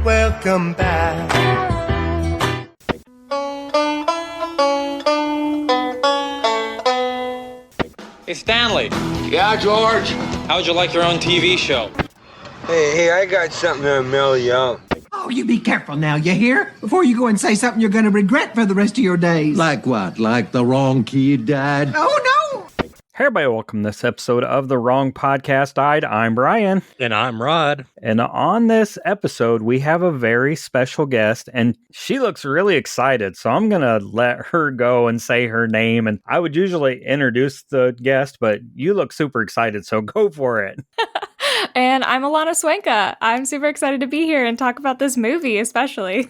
welcome back. Hey, Stanley. Yeah, George? How'd you like your own TV show? Hey, I got something to mail you out. Oh, you be careful now, you hear? Before you go and say something you're going to regret for the rest of your days. Like what? Like the wrong kid died? Oh, no! Hey everybody, welcome to this episode of The Wrong Podcast Died. I'm Brian. And I'm Rod. And on this episode, we have a very special guest, and she looks really excited, so I'm going to let her go and say her name. And I would usually introduce the guest, but you look super excited, so go for it. And I'm Alannah Swenka. I'm super excited to be here and talk about this movie, especially.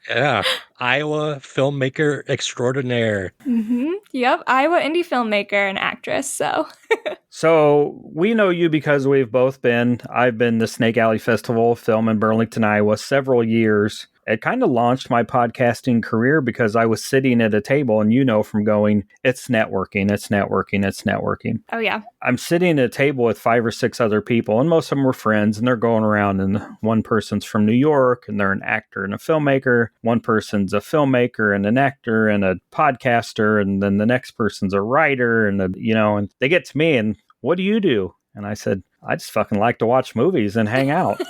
Yeah, Iowa filmmaker extraordinaire. Mm-hmm. Yep, Iowa indie filmmaker and actress, so. So we know you because I've been to Snake Alley Festival of Film in Burlington, Iowa, several years. It kind of launched my podcasting career because I was sitting at a table and from going, it's networking. Oh, yeah. I'm sitting at a table with 5 or 6 other people, and most of them were friends, and they're going around, and one person's from New York, and they're an actor and a filmmaker. One person's a filmmaker and an actor and a podcaster, and then the next person's a writer, and and they get to me, and what do you do? And I said, I just fucking like to watch movies and hang out.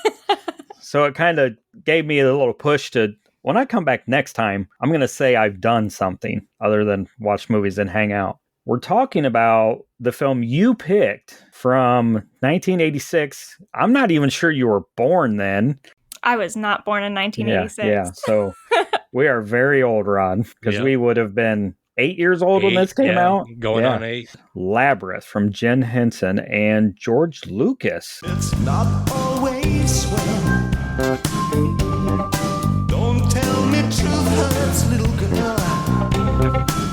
So it kind of gave me a little push to, when I come back next time, I'm going to say I've done something other than watch movies and hang out. We're talking about the film you picked from 1986. I'm not even sure you were born then. I was not born in 1986. Yeah. So we are very old, Rod, because we would have been 8 years old when this came out. Going on 8. Labyrinth from Jim Henson and George Lucas. It's not always well. Don't tell me truth hurts, little girl,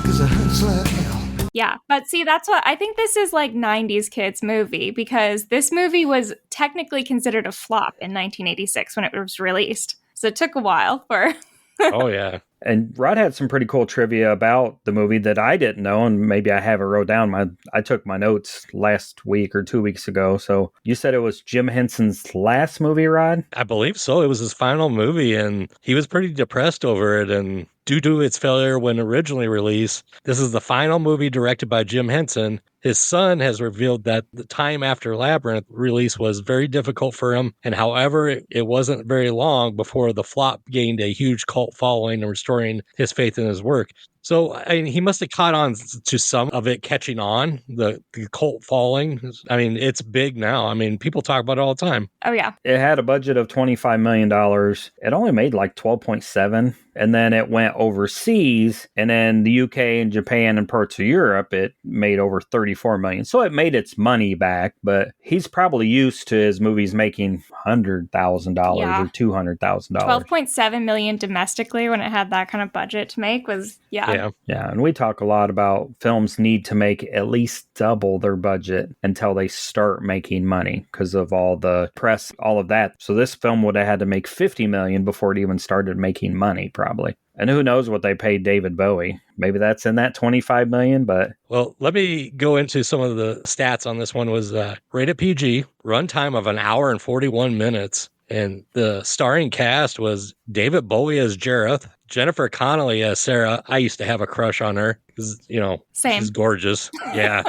'cause it hurts like hell. Yeah, but see, that's what I think this is like 90s kids movie, because this movie was technically considered a flop in 1986 when it was released. So it took a while for... Oh, yeah. And Rod had some pretty cool trivia about the movie that I didn't know, and maybe I have it wrote down. I took my notes last week or 2 weeks ago. So you said it was Jim Henson's last movie, Rod? I believe so. It was his final movie, and he was pretty depressed over it. And due to its failure when originally released, this is the final movie directed by Jim Henson. His son has revealed that the time after Labyrinth release was very difficult for him. And however, it wasn't very long before the flop gained a huge cult following and restoring his faith in his work. So he must have caught on to some of it catching on, the cult following. I mean, it's big now. I mean, people talk about it all the time. Oh, yeah. It had a budget of $25 million. It only made like 12.7. And then it went overseas. And then the UK and Japan and parts of Europe, it made over 34 million. So it made its money back. But he's probably used to his movies making $100,000 or $200,000. 12.7 million domestically when it had that kind of budget to make was, Yeah, and we talk a lot about films need to make at least double their budget until they start making money because of all the press, all of that. So this film would have had to make 50 million before it even started making money, probably. And who knows what they paid David Bowie. Maybe that's in that 25 million, but... Well, let me go into some of the stats on this one. Was rated PG, runtime of 1 hour and 41 minutes. And the starring cast was David Bowie as Jareth, Jennifer Connelly as Sarah. I used to have a crush on her because, Same. She's gorgeous. Yeah.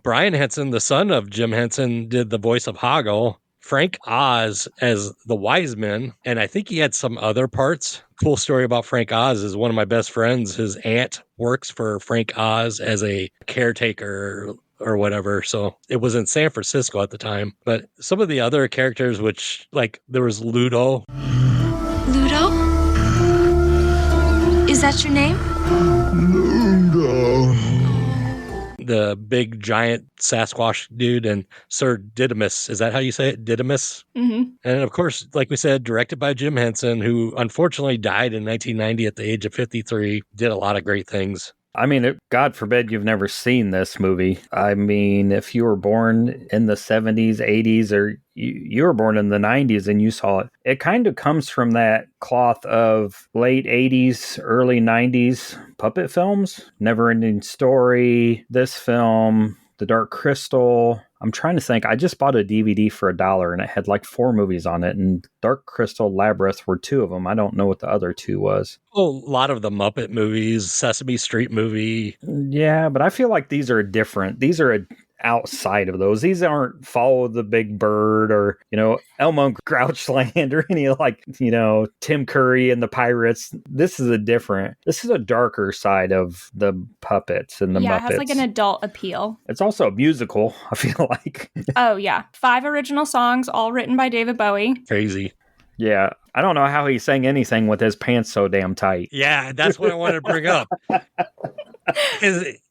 Brian Henson, the son of Jim Henson, did the voice of Hoggle. Frank Oz as the Wise Man. And I think he had some other parts. Cool story about Frank Oz is one of my best friends. His aunt works for Frank Oz as a caretaker or whatever. So it was in San Francisco at the time. But some of the other characters, which like there was Ludo. Ludo? Is that your name? Ludo. The big giant Sasquatch dude, and Sir Didymus. Is that how you say it? Didymus? Mm-hmm. And of course, like we said, directed by Jim Henson, who unfortunately died in 1990 at the age of 53. Did a lot of great things. I mean, God forbid you've never seen this movie. I mean, if you were born in the 70s, 80s, or you were born in the 90s and you saw it, it kind of comes from that cloth of late 80s, early 90s puppet films. Never Ending Story, this film, The Dark Crystal. I'm trying to think. I just bought a DVD for $1 and it had like 4 movies on it, and Dark Crystal, Labyrinth were 2 of them. I don't know what the other 2 was. Well, a lot of the Muppet movies, Sesame Street movie. Yeah, but I feel like these are different. These are outside of those. These aren't Follow the Big Bird or, Elmo and Grouchland or any like, Tim Curry and the Pirates. This is a darker side of the puppets and the Muppets. It has like an adult appeal. It's also a musical, I feel like. Oh, yeah. 5 original songs, all written by David Bowie. Crazy. Yeah. I don't know how he sang anything with his pants so damn tight. Yeah, that's what I wanted to bring up.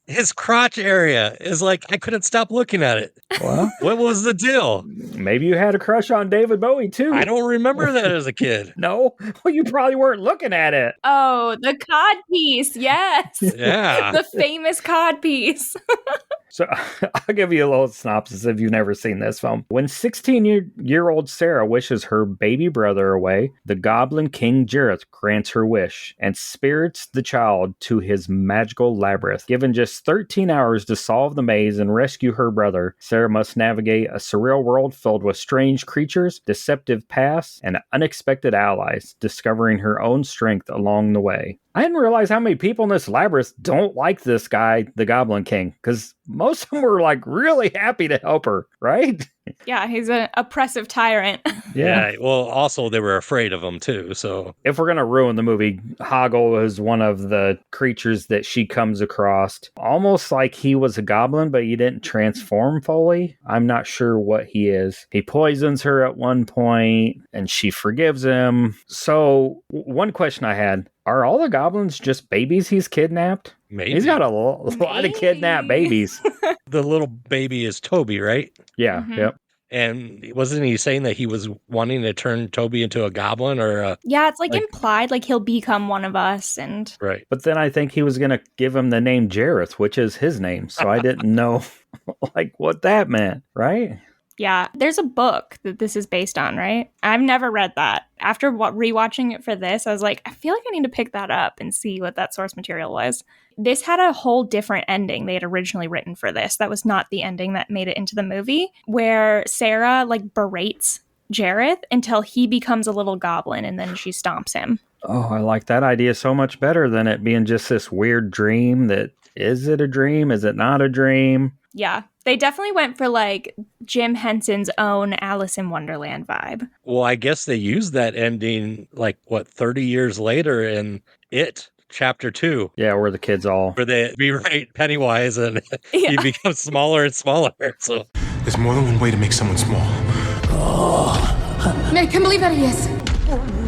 His crotch area is like, I couldn't stop looking at it. Well, what was the deal? Maybe you had a crush on David Bowie too. I don't remember that as a kid. No? Well, you probably weren't looking at it. Oh, the cod piece. Yes. Yeah. The famous cod piece. So I'll give you a little synopsis if you've never seen this film. When 16-year-old Sarah wishes her baby brother away, the Goblin King Jareth grants her wish and spirits the child to his magical labyrinth. Given just 13 hours to solve the maze and rescue her brother, Sarah must navigate a surreal world filled with strange creatures, deceptive paths, and unexpected allies, discovering her own strength along the way. I didn't realize how many people in this labyrinth don't like this guy, the Goblin King, because most of them were like really happy to help her, right? Yeah, he's an oppressive tyrant. Yeah. Well, also they were afraid of him too. So if we're going to ruin the movie, Hoggle is one of the creatures that she comes across. Almost like he was a goblin, but he didn't transform fully. I'm not sure what he is. He poisons her at one point and she forgives him. So one question I had, are all the goblins just babies he's kidnapped? maybe. He's got a lot of kidnapped babies. The little baby is Toby, right? Yeah, yep. And wasn't he saying that he was wanting to turn Toby into a goblin or Yeah, it's like implied, like he'll become one of us. And right. But then I think he was going to give him the name Jareth, which is his name. So I didn't know like what that meant, right? yeah, there's a book that this is based on, right? I've never read that. After rewatching it for this, I was like, I feel like I need to pick that up and see what that source material was. This had a whole different ending they had originally written for this. That was not the ending that made it into the movie, where Sarah like berates Jareth until he becomes a little goblin and then she stomps him. Oh, I like that idea so much better than it being just this weird dream that, is it a dream? Is it not a dream? Yeah, they definitely went for like Jim Henson's own Alice in Wonderland vibe. Well, I guess they used that ending 30 years later in It Chapter 2. Yeah, where the kids all... Where they berate Pennywise and he becomes smaller and smaller. So there's more than one way to make someone small. Make him believe that he is.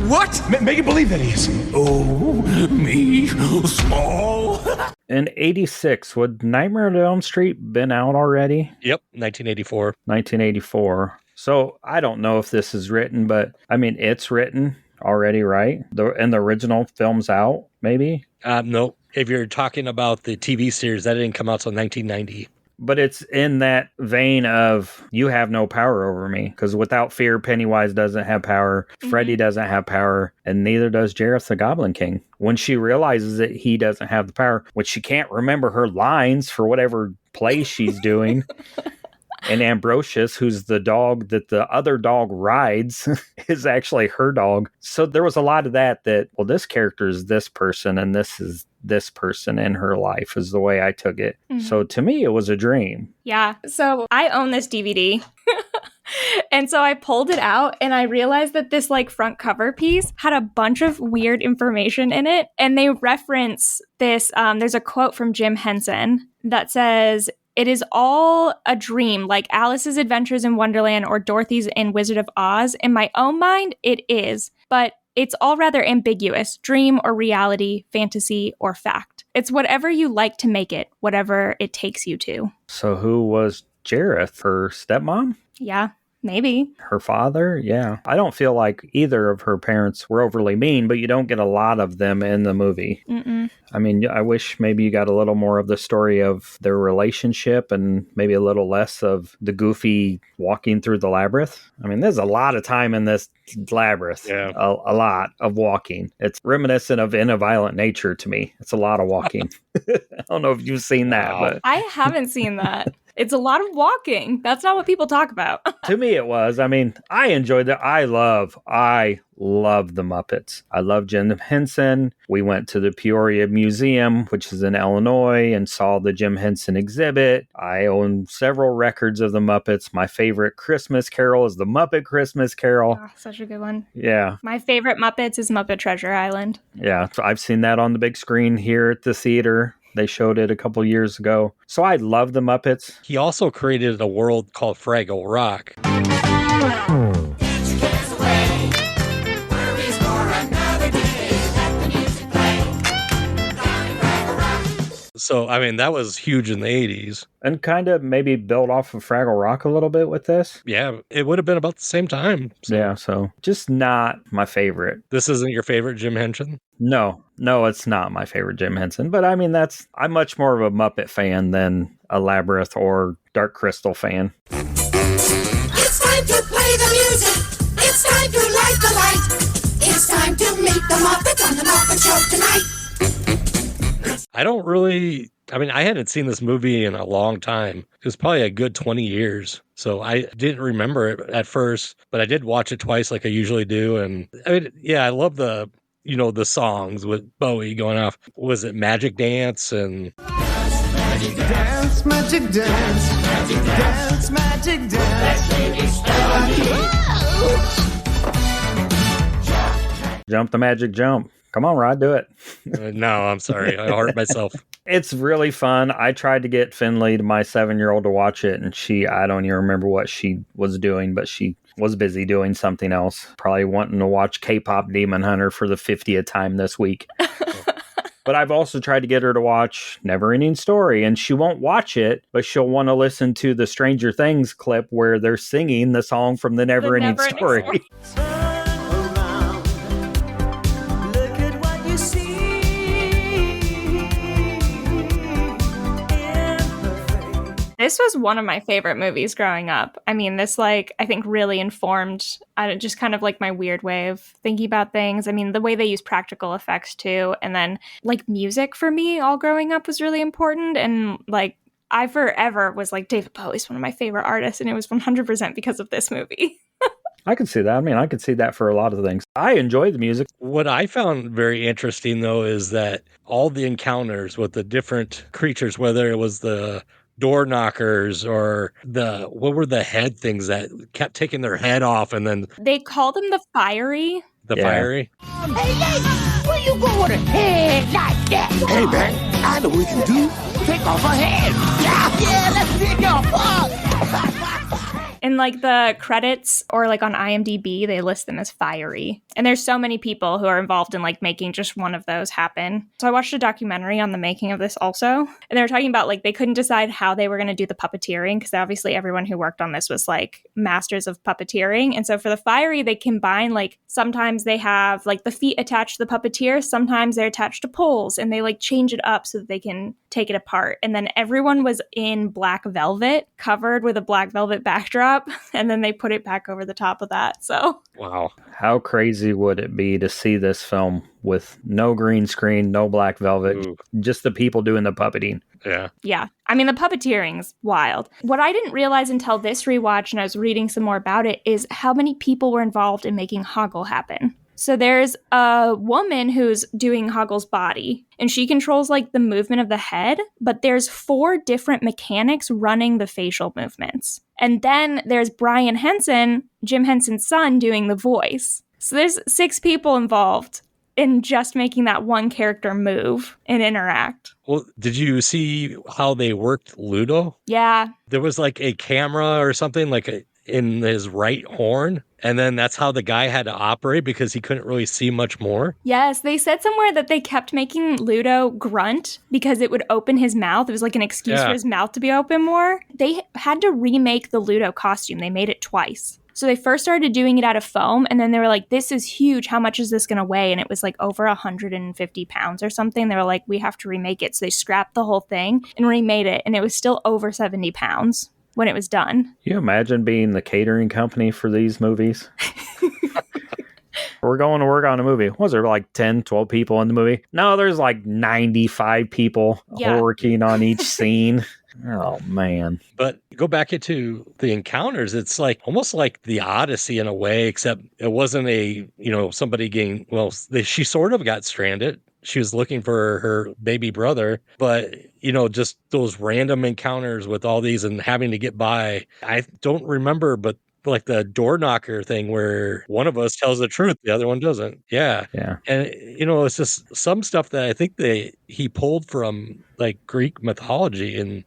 What? Make it believe that he is. Oh, me, small. In 86, would Nightmare on Elm Street been out already? Yep, 1984. 1984. So I don't know if this is written, but I mean, it's written already, right? And the original film's out, maybe? No. If you're talking about the TV series, that didn't come out till 1990. But it's in that vein of, you have no power over me. Because without fear, Pennywise doesn't have power. Freddy doesn't have power. And neither does Jareth the Goblin King. When she realizes that he doesn't have the power, when she can't remember her lines for whatever play she's doing. And Ambrosius, who's the dog that the other dog rides, is actually her dog. So there was a lot of that, well, this character is this person and this is this person in her life, is the way I took it. So to me, it was a dream. Yeah. So I own this DVD. And so I pulled it out and I realized that this front cover piece had a bunch of weird information in it. And they reference this. There's a quote from Jim Henson that says, "It is all a dream, like Alice's Adventures in Wonderland or Dorothy's in Wizard of Oz. In my own mind, it is. But it's all rather ambiguous. Dream or reality, fantasy or fact. It's whatever you like to make it, whatever it takes you to." So who was Jareth? Her stepmom? Yeah, maybe. Her father? Yeah. I don't feel like either of her parents were overly mean, but you don't get a lot of them in the movie. I mean, I wish maybe you got a little more of the story of their relationship and maybe a little less of the goofy walking through the labyrinth. I mean, there's a lot of time in this labyrinth. Yeah. A lot of walking. It's reminiscent of In a Violent Nature to me. It's a lot of walking. I don't know if you've seen that, but I haven't seen that. It's a lot of walking. That's not what people talk about. To me, it was. I mean, I enjoyed it. I love the Muppets. I love Jim Henson. We went to the Peoria Museum, which is in Illinois, and saw the Jim Henson exhibit. I own several records of the Muppets. My favorite Christmas Carol is the Muppet Christmas Carol. Oh, such a good one. Yeah. My favorite Muppets is Muppet Treasure Island. Yeah. So I've seen that on the big screen here at the theater. They showed it a couple years ago. So I love the Muppets. He also created a world called Fraggle Rock. So, I mean, that was huge in the 80s. And kind of maybe built off of Fraggle Rock a little bit with this. Yeah, it would have been about the same time. So. Yeah, so just not my favorite. This isn't your favorite Jim Henson? No, it's not my favorite Jim Henson. But I mean, I'm much more of a Muppet fan than a Labyrinth or Dark Crystal fan. It's time to play the music. It's time to light the light. It's time to meet the Muppets on the Muppet Show tonight. I hadn't seen this movie in a long time. It was probably a good 20 years. So I didn't remember it at first, but I did watch it twice like I usually do. And I mean, yeah, I love the songs with Bowie going off. Was it Magic Dance and... Magic dance, magic dance, magic dance, magic dance. Jump the magic jump. Come on, Rod, do it. No, I'm sorry. I hurt myself. It's really fun. I tried to get Finley, my 7-year-old, to watch it, and I don't even remember what she was doing, but she was busy doing something else. Probably wanting to watch K-pop Demon Hunter for the 50th time this week. But I've also tried to get her to watch Neverending Story, and she won't watch it, but she'll want to listen to the Stranger Things clip where they're singing the song from the Neverending Story. This was one of my favorite movies growing up. I mean, this, I think really informed just kind of my weird way of thinking about things. I mean, the way they use practical effects too. And then music for me all growing up was really important. And I forever was David Bowie's one of my favorite artists. And it was 100% because of this movie. I can see that. I mean, I could see that for a lot of things. I enjoy the music. What I found very interesting, though, is that all the encounters with the different creatures, whether it was the door knockers or what were the head things that kept taking their head off, and then they called them the fiery. Fiery. Hey, lady, where you go with a head like that? Hey, man, I know what we can do. Take off her head. Yeah, let's take your fuck. In the credits or on IMDb, they list them as fiery. And there's so many people who are involved in making just one of those happen. So I watched a documentary on the making of this also. And they were talking about they couldn't decide how they were going to do the puppeteering, because obviously everyone who worked on this was masters of puppeteering. And so for the fiery, they combine sometimes they have the feet attached to the puppeteer, sometimes they're attached to poles, and they change it up so that they can take it apart. And then everyone was in black velvet, covered with a black velvet backdrop, and then they put it back over the top of that. So wow, how crazy would it be to see this film with no green screen, no black velvet, just the people doing the puppeting? Yeah. I mean, the puppeteering's wild. What I didn't realize until this rewatch, and I was reading some more about it, is how many people were involved in making Hoggle happen. So there's a woman who's doing Hoggle's body, and she controls the movement of the head, but there's 4 different mechanics running the facial movements. And then there's Brian Henson, Jim Henson's son, doing the voice. So there's 6 people involved in just making that one character move and interact. Well, did you see how they worked Ludo? Yeah. There was a camera or something in his right horn, and then that's how the guy had to operate because he couldn't really see much more. Yes, they said somewhere that they kept making Ludo grunt because it would open his mouth. It was an excuse for his mouth to be open more. They had to remake the Ludo costume. They made it twice. So they first started doing it out of foam, and then they were like, this is huge. How much is this going to weigh? And it was over 150 pounds or something. They were like, we have to remake it. So they scrapped the whole thing and remade it, and it was still over 70 pounds when it was done. Can you imagine being the catering company for these movies? We're going to work on a movie. Was there 10, 12 people in the movie? No, there's 95 people working on each scene. Oh, man. But go back into the encounters, it's like almost like the Odyssey in a way, except it wasn't somebody getting, she sort of got stranded. She was looking for her baby brother, but just those random encounters with all these and having to get by. I don't remember, but like the door knocker thing where one of us tells the truth, the other one doesn't. Yeah. Yeah. And it's just some stuff that I think he pulled from like Greek mythology and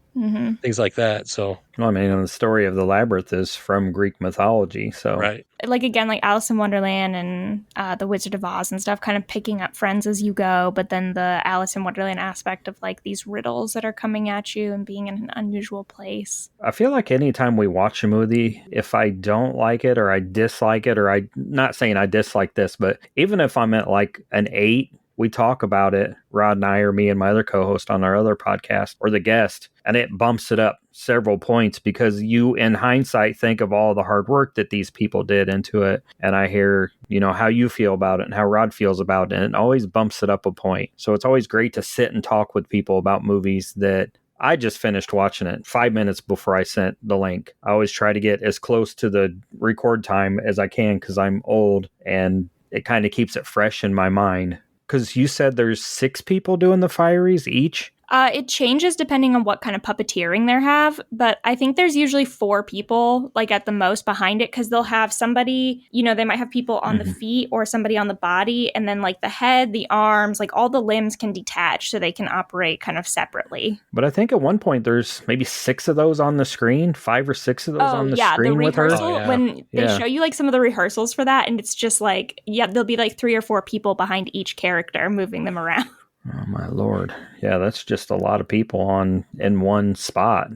things like that. So, well, I mean, the story of the Labyrinth is from Greek mythology. So, right. Like, again, like Alice in Wonderland and The Wizard of Oz and stuff, kind of picking up friends as you go. But then the Alice in Wonderland aspect of like these riddles that are coming at you and being in an unusual place. I feel like anytime we watch a movie, if I don't like it or I dislike it, or I'm not saying I dislike this, but even if I'm at like an 8, we talk about it, Rod and I, or me and my other co-host on our other podcast, or the guest, and it bumps it up several points because you, in hindsight, think of all the hard work that these people did into it. And I hear, how you feel about it and how Rod feels about it, and it always bumps it up a point. So it's always great to sit and talk with people about movies that I just finished watching it 5 minutes before I sent the link. I always try to get as close to the record time as I can because I'm old, and it kind of keeps it fresh in my mind. Because you said there's 6 people doing the Fireys each? It changes depending on what kind of puppeteering they have, but I think there's usually 4 people, like at the most, behind it, because they'll have somebody, they might have people on the feet or somebody on the body, and then like the head, the arms, like all the limbs can detach so they can operate kind of separately. But I think at one point there's maybe 6 of those on the screen, 5 or 6 of those on the screen with her. When they show you like some of the rehearsals for that, and it's just like, there'll be like 3 or 4 people behind each character moving them around. Oh, my Lord. Yeah, that's just a lot of people in one spot.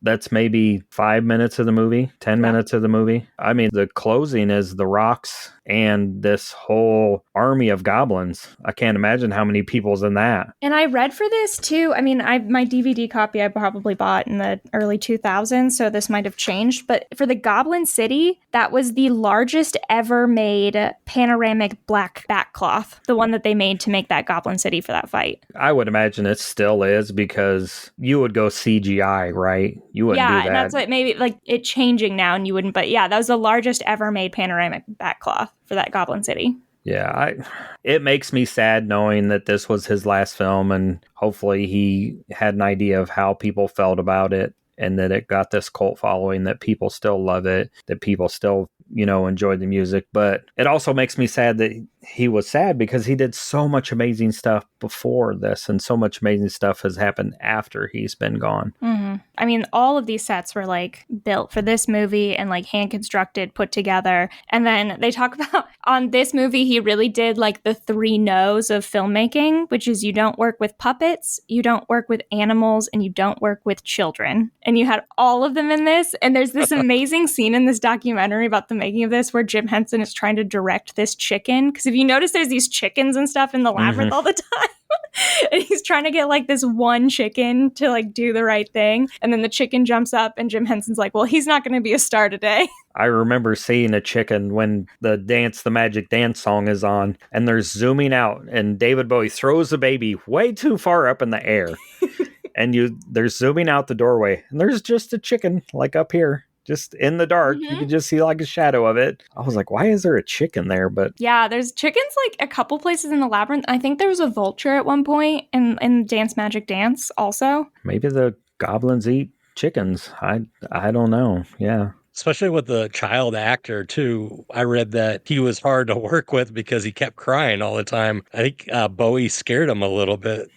That's maybe 5 minutes of the movie, 10 minutes of the movie. I mean, the closing is the rocks and this whole army of goblins. I can't imagine how many people's in that. And I read for this too. I mean, my DVD copy I probably bought in the early 2000s, so this might have changed. But for the Goblin City, that was the largest ever made panoramic black backcloth, the one that they made to make that Goblin City for that fight. I would imagine it still is, because you would go CGI, right? You wouldn't do that. Yeah, and that's what maybe like it changing now, and you wouldn't. But yeah, that was the largest ever made panoramic backcloth for that Goblin City. Yeah, it makes me sad knowing that this was his last film, and hopefully he had an idea of how people felt about it, and that it got this cult following, that people still love it, that people still, enjoy the music. But it also makes me sad that he was sad because he did so much amazing stuff before this, and so much amazing stuff has happened after he's been gone. I mean, all of these sets were like built for this movie and like hand constructed, put together. And then they talk about on this movie, he really did like the 3 no's of filmmaking, which is you don't work with puppets, you don't work with animals, and you don't work with children. And you had all of them in this. And there's this amazing scene in this documentary about the making of this where Jim Henson is trying to direct this chicken. Because if you notice, there's these chickens and stuff in the labyrinth all the time. And he's trying to get like this one chicken to like do the right thing. And then the chicken jumps up and Jim Henson's like, well, he's not going to be a star today. I remember seeing a chicken when the Magic Dance song is on, and they're zooming out, and David Bowie throws the baby way too far up in the air. And they're zooming out the doorway, and there's just a chicken like up here. Just in the dark, you can just see like a shadow of it. I was like, why is there a chicken there? But yeah, there's chickens like a couple places in the labyrinth. I think there was a vulture at one point in Dance Magic Dance also. Maybe the goblins eat chickens. I don't know. Yeah. Especially with the child actor, too. I read that he was hard to work with because he kept crying all the time. I think Bowie scared him a little bit.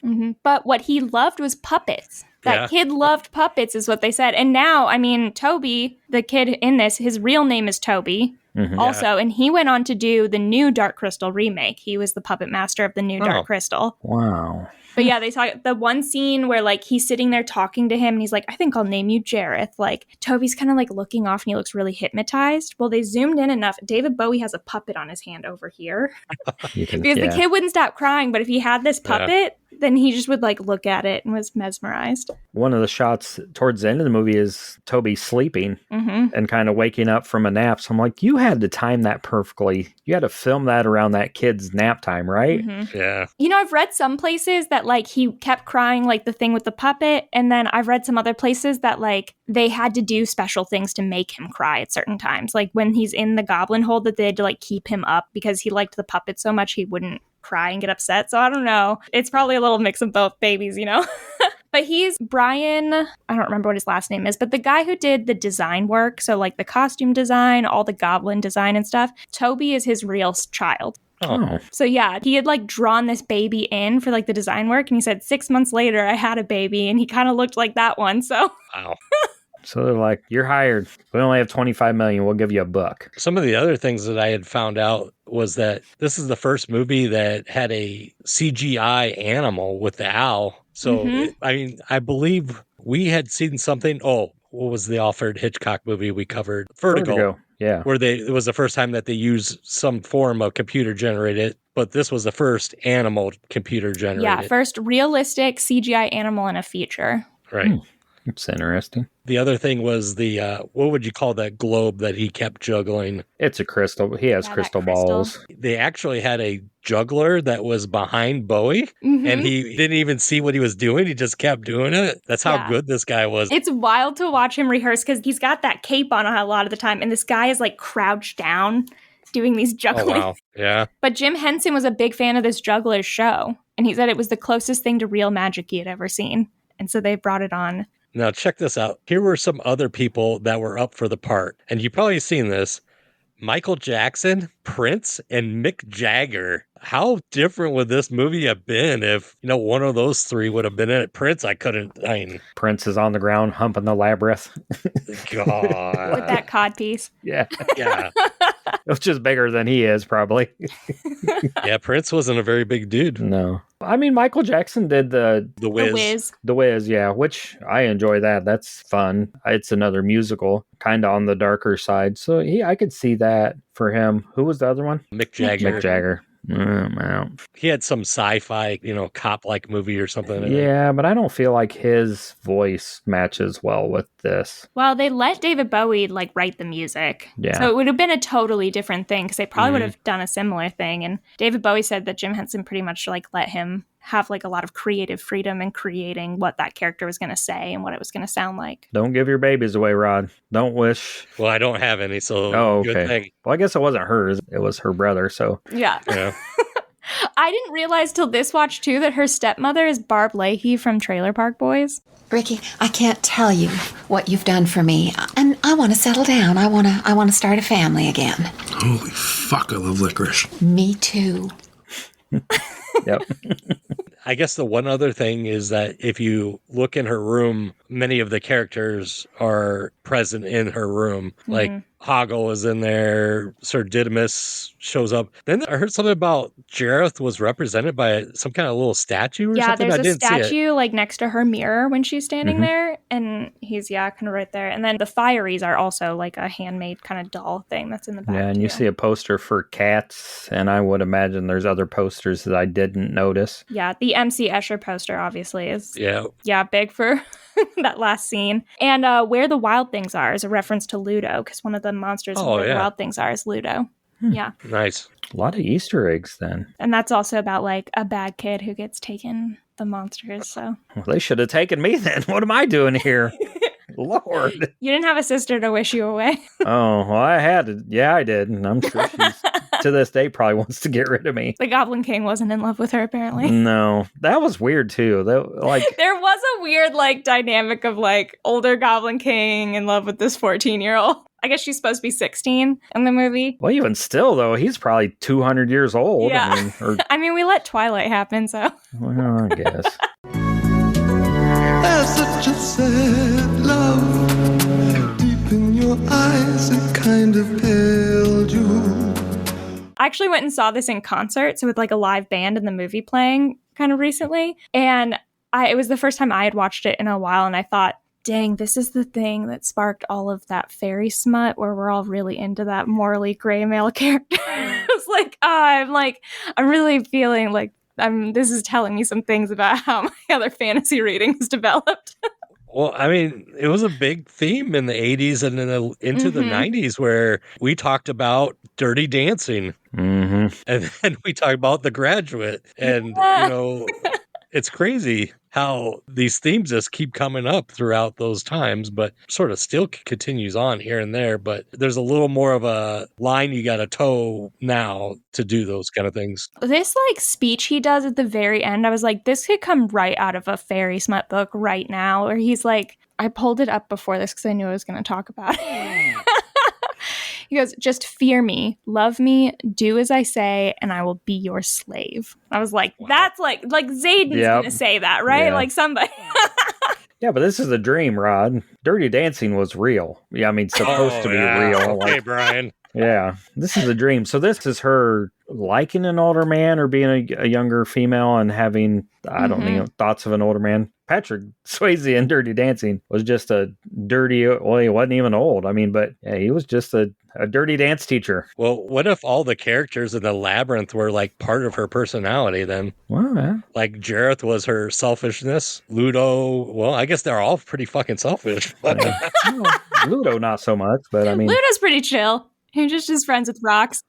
But what he loved was puppets. That kid loved puppets is what they said. And now, I mean, Toby, the kid in this, his real name is Toby also. And he went on to do the new Dark Crystal remake. He was the puppet master of the new Dark Crystal. Wow. But yeah, they talk the one scene where like he's sitting there talking to him and he's like, I think I'll name you Jareth. Like Toby's kind of like looking off and he looks really hypnotized. Well, they zoomed in enough. David Bowie has a puppet on his hand over here because the kid wouldn't stop crying. But if he had this puppet, then he just would like look at it and was mesmerized. One of the shots towards the end of the movie is Toby sleeping and kind of waking up from a nap. So I'm like, you had to time that perfectly. You had to film that around that kid's nap time, right? Yeah. You know, I've read some places that like he kept crying, like the thing with the puppet. And then I've read some other places that like they had to do special things to make him cry at certain times. Like when he's in the goblin hole, that they had to like keep him up because he liked the puppet so much he wouldn't cry and get upset. So I don't know. It's probably a little mix of both babies, you know? But he's Brian, I don't remember what his last name is, but the guy who did the design work, so like the costume design, all the goblin design and stuff, Toby is his real child. Oh. So yeah, he had like drawn this baby in for like the design work, and he said 6 months later I had a baby, and he kind of looked like that one. So Wow. So they're like, you're hired. We only have 25 million. We'll give you a buck. Some of the other things that I had found out was that this is the first movie that had a CGI animal with the owl. So, I mean, I believe we had seen something. Oh, what was the Alfred Hitchcock movie we covered? Vertigo. Yeah. Where it was the first time that they used some form of computer generated, but this was the first animal computer generated. yeah, first realistic CGI animal in a feature. Right. It's interesting. The other thing was the, what would you call that globe that he kept juggling? It's a crystal. He has crystal balls. They actually had a juggler that was behind Bowie, and he didn't even see what he was doing. He just kept doing it. That's how good this guy was. It's wild to watch him rehearse because he's got that cape on a lot of the time, and this guy is like crouched down doing these juggling. Oh, wow. Yeah. But Jim Henson was a big fan of this juggler's show, and he said it was the closest thing to real magic he had ever seen. And so they brought it on. Now, check this out. Here were some other people that were up for the part. And you've probably seen this. Michael Jackson, Prince, and Mick Jagger. How different would this movie have been if, you know, one of those three would have been in it? Prince, Prince is on the ground humping the labyrinth. God. With that cod piece. Yeah. Yeah. It's just bigger than he is, probably. Yeah, Prince wasn't a very big dude. No. I mean, Michael Jackson did the Wiz. The Wiz, yeah, which I enjoy that. That's fun. It's another musical, kind of on the darker side. So I could see that for him. Who was the other one? Mick Jagger. Mick Jagger. Wow. He had some sci-fi, cop-like movie or something. Yeah, but I don't feel like his voice matches well with this. Well, they let David Bowie write the music. Yeah. So it would have been a totally different thing because they probably would have done a similar thing. And David Bowie said that Jim Henson pretty much let him have a lot of creative freedom in creating what that character was going to say and what it was going to sound like. Don't give your babies away, Rod. Don't wish. Well, I don't have any, so okay. Good thing. Well, I guess it wasn't hers. It was her brother, so. Yeah. I didn't realize till this watch, too, that her stepmother is Barb Leahy from Trailer Park Boys. Ricky, I can't tell you what you've done for me. And I want to settle down. I want to start a family again. Holy fuck, I love licorice. Me too. Yep. I guess the one other thing is that if you look in her room, many of the characters are present in her room. Like Hoggle is in there, Sir Didymus shows up. Then I heard something about Jareth was represented by some kind of little statue or something. Yeah, there's a statue next to her mirror when she's standing there, and he's kind of right there. And then the Fireys are also a handmade kind of doll thing that's in the back. Yeah, and you see a poster for Cats, and I would imagine there's other posters that I didn't notice. Yeah, the MC Escher poster obviously is big for that last scene. And Where the Wild Things Are is a reference to Ludo, because one of the monsters in Where the Wild Things Are is Ludo. Yeah. Nice. A lot of Easter eggs then. And that's also about a bad kid who gets taken the monsters. So well, they should have taken me then. What am I doing here? Lord. You didn't have a sister to wish you away. Oh, well, I had. Yeah, I did. And I'm sure she's to this day probably wants to get rid of me. The Goblin King wasn't in love with her, apparently. No, that was weird too. There was a weird dynamic of older Goblin King in love with this 14-year-old. I guess she's supposed to be 16 in the movie. Well, even still, though, he's probably 200 years old. Yeah. I mean, we let Twilight happen, so. Well, I guess. There's such a sad love deep in your eyes, it kind of held you. I actually went and saw this in concert, so with a live band and the movie playing kind of recently. And it was the first time I had watched it in a while, and I thought, dang, this is the thing that sparked all of that fairy smut where we're all really into that morally gray male character. It's I'm really feeling this is telling me some things about how my other fantasy reading has developed. Well, I mean, it was a big theme in the 80s and into the 90s where we talked about Dirty Dancing. Mm-hmm. And then we talked about The Graduate. And, It's crazy how these themes just keep coming up throughout those times, but sort of still continues on here and there. But there's a little more of a line you got to toe now to do those kind of things. This like speech he does at the very end, I was like, this could come right out of a fairy smut book right now. Where he's like, I pulled it up before this because I knew I was going to talk about it. He goes, just fear me, love me, do as I say, and I will be your slave. I was like, that's like Zayden's going to say that, right? Yeah. Like somebody. Yeah, but this is a dream, Rod. Dirty Dancing was real. Yeah, I mean, supposed to be real. Okay, Like, Brian. yeah, this is a dream. So this is her liking an older man or being a younger female and having, I don't know, thoughts of an older man. Patrick Swayze in Dirty Dancing was just a dirty, well, he wasn't even old. I mean, but yeah, he was just a dirty dance teacher. Well, what if all the characters in the Labyrinth were like part of her personality then? Well, yeah. Like Jareth was her selfishness. Ludo, well, I guess they're all pretty fucking selfish. Well, Ludo, not so much, but I mean. Ludo's pretty chill. He just is friends with rocks.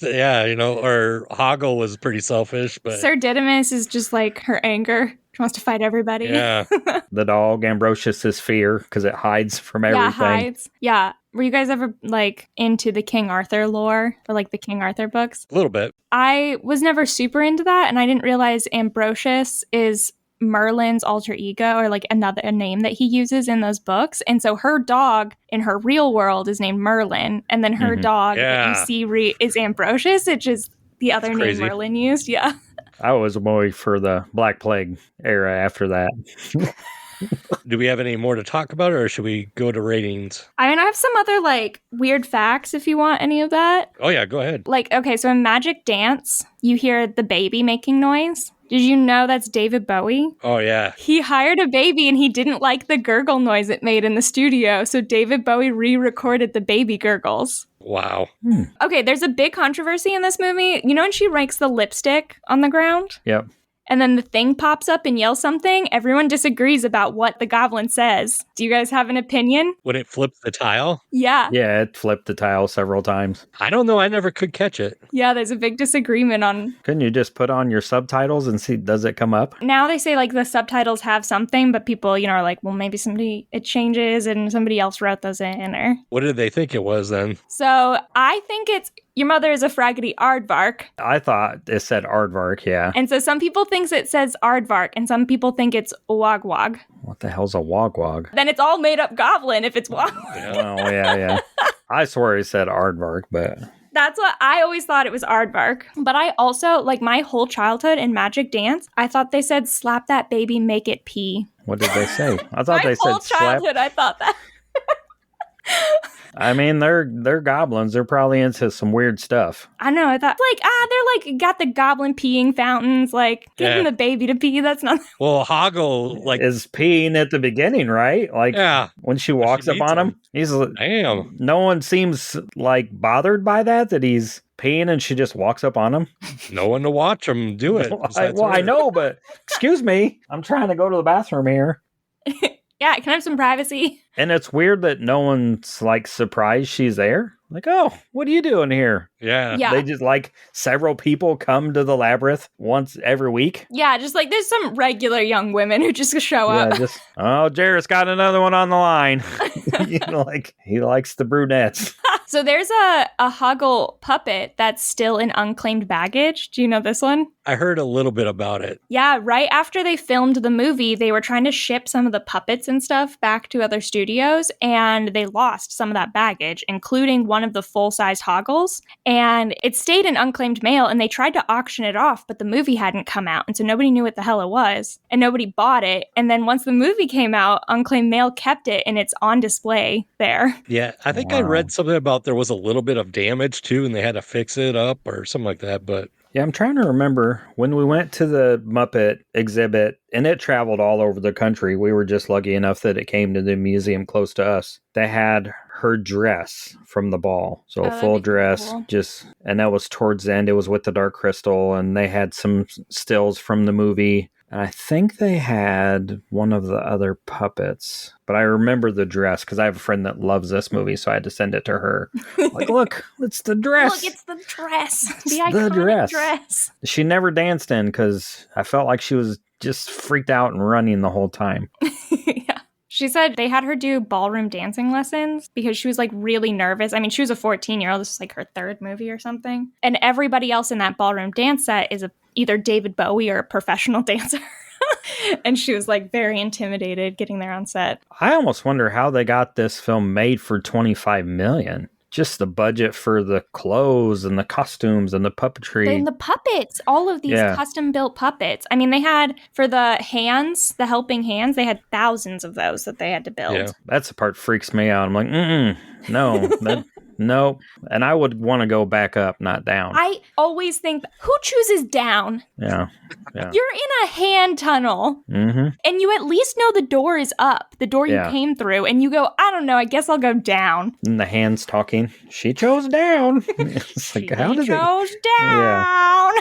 Yeah, or Hoggle was pretty selfish, but Sir Didymus is just like her anger. She wants to fight everybody. yeah. The dog, Ambrosius, is fear because it hides from everything. Yeah, hides. Yeah. Were you guys ever like into the King Arthur lore or like the King Arthur books? A little bit. I was never super into that, and I didn't realize Ambrosius is Merlin's alter ego, or like a name that he uses in those books. And so her dog in her real world is named Merlin, and then her dog that you see is Ambrosius, which is the other name Merlin used. Yeah. I was more for the Black Plague era after that. Do we have any more to talk about, or should we go to ratings? I mean, I have some other like weird facts if you want any of that. Oh yeah, go ahead. Like, okay, so in Magic Dance, you hear the baby making noise. Did you know that's David Bowie? Oh yeah. He hired a baby and he didn't like the gurgle noise it made in the studio, so David Bowie re-recorded the baby gurgles. Wow. Okay, there's a big controversy in this movie. You know when she rakes the lipstick on the ground? Yep. And then the thing pops up and yells something? Everyone disagrees about what the goblin says. Do you guys have an opinion? When it flipped the tile? Yeah. Yeah, it flipped the tile several times. I don't know. I never could catch it. Yeah, there's a big disagreement on... Couldn't you just put on your subtitles and see, does it come up? Now they say like the subtitles have something, but people, are like, well, maybe it changes and somebody else wrote those in, or... What did they think it was then? So I think it's your mother is a fraggedy aardvark. I thought it said aardvark, yeah. And so some people think it says aardvark, and some people think it's wogwog. What the hell's a wogwog? Then it's all made up goblin if it's wog. Oh, yeah. I swear it said aardvark, but... That's what I always thought it was aardvark. But I also, like my whole childhood in Magic Dance, I thought they said slap that baby, make it pee. What did they say? I thought they said my whole childhood, I thought that. I mean, they're goblins. They're probably into some weird stuff. I know. I thought, they're like got the goblin peeing fountains, like getting the baby to pee. That's not. Well, Hoggle is peeing at the beginning, right? Like, when she walks up on him, he's damn. No one seems like bothered by that he's peeing, and she just walks up on him. No one to watch him do it. I know, but excuse me, I'm trying to go to the bathroom here. Yeah, can I have some privacy? And it's weird that no one's like surprised she's there. Like, oh, what are you doing here? Yeah. They just like several people come to the Labyrinth once every week. Yeah, just like there's some regular young women who just show up. Jarrett's got another one on the line. He likes the brunettes. So there's a Hoggle puppet that's still in unclaimed baggage. Do you know this one? I heard a little bit about it. Yeah, right after they filmed the movie, they were trying to ship some of the puppets and stuff back to other studios, and they lost some of that baggage, including one of the full-size Hoggles. And it stayed in unclaimed mail, and they tried to auction it off, but the movie hadn't come out, and so nobody knew what the hell it was, and nobody bought it. And then once the movie came out, unclaimed mail kept it, and it's on display there. Yeah, I think I read something about there was a little bit of damage, too, and they had to fix it up or something like that, but... Yeah, I'm trying to remember when we went to the Muppet exhibit, and it traveled all over the country. We were just lucky enough that it came to the museum close to us. They had her dress from the ball. So a full dress, cool. And that was towards the end. It was with the Dark Crystal, and they had some stills from the movie. And I think they had one of the other puppets, but I remember the dress because I have a friend that loves this movie, so I had to send it to her. Like, look, it's the dress. Look, it's the dress. It's the iconic dress. She never danced in because I felt like she was just freaked out and running the whole time. Yeah. She said they had her do ballroom dancing lessons because she was like really nervous. I mean, she was a 14-year-old. This is like her third movie or something. And everybody else in that ballroom dance set is either David Bowie or a professional dancer. And she was like very intimidated getting there on set. I almost wonder how they got this film made for $25 million. Just the budget for the clothes and the costumes and the puppetry. And the puppets, all of these custom built puppets. I mean, they had for the hands, the helping hands, they had thousands of those that they had to build. Yeah, that's the part freaks me out. I'm like, no, no. And I would want to go back up, not down. I always think, who chooses down? Yeah. You're in a hand tunnel, and you at least know the door is up, the door you came through, and you go, I don't know, I guess I'll go down. And the hands talking, she chose down. It's like, how did she chose down. Yeah.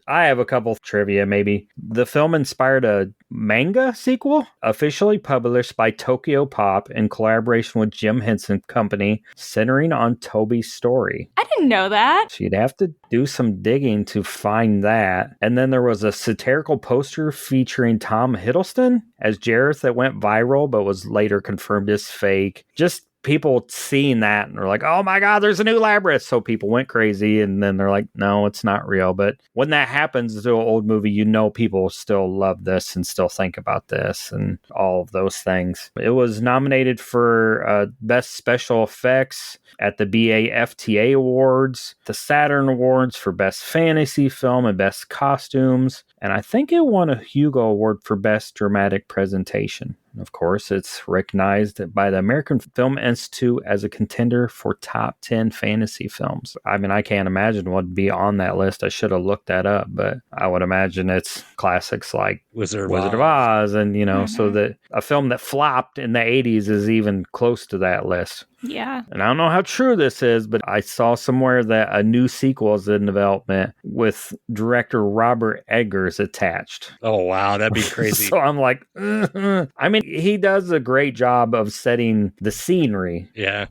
I have a couple of trivia, maybe. The film inspired a manga sequel, officially published by Tokyo Pop in collaboration with Jim Henson Company, centering on Toby's story. I didn't know that. So you'd have to do some digging to find that. And then there was a satirical poster featuring Tom Hiddleston as Jareth that went viral, but was later confirmed as fake. Just people seeing that and are like, oh my God, there's a new Labyrinth. So people went crazy, and then they're like, no, it's not real. But when that happens to an old movie, you know people still love this and still think about this and all of those things. It was nominated for Best Special Effects at the BAFTA Awards, the Saturn Awards for Best Fantasy Film and Best Costumes. And I think it won a Hugo Award for Best Dramatic Presentation. Of course, it's recognized by the American Film Institute as a contender for top 10 fantasy films. I mean, I can't imagine what would be on that list. I should have looked that up, but I would imagine it's classics like Wizard of Oz. And, so that a film that flopped in the 80s is even close to that list. Yeah. And I don't know how true this is, but I saw somewhere that a new sequel is in development with director Robert Eggers attached. Oh, wow. That'd be crazy. So I'm like, I mean, he does a great job of setting the scenery. Yeah.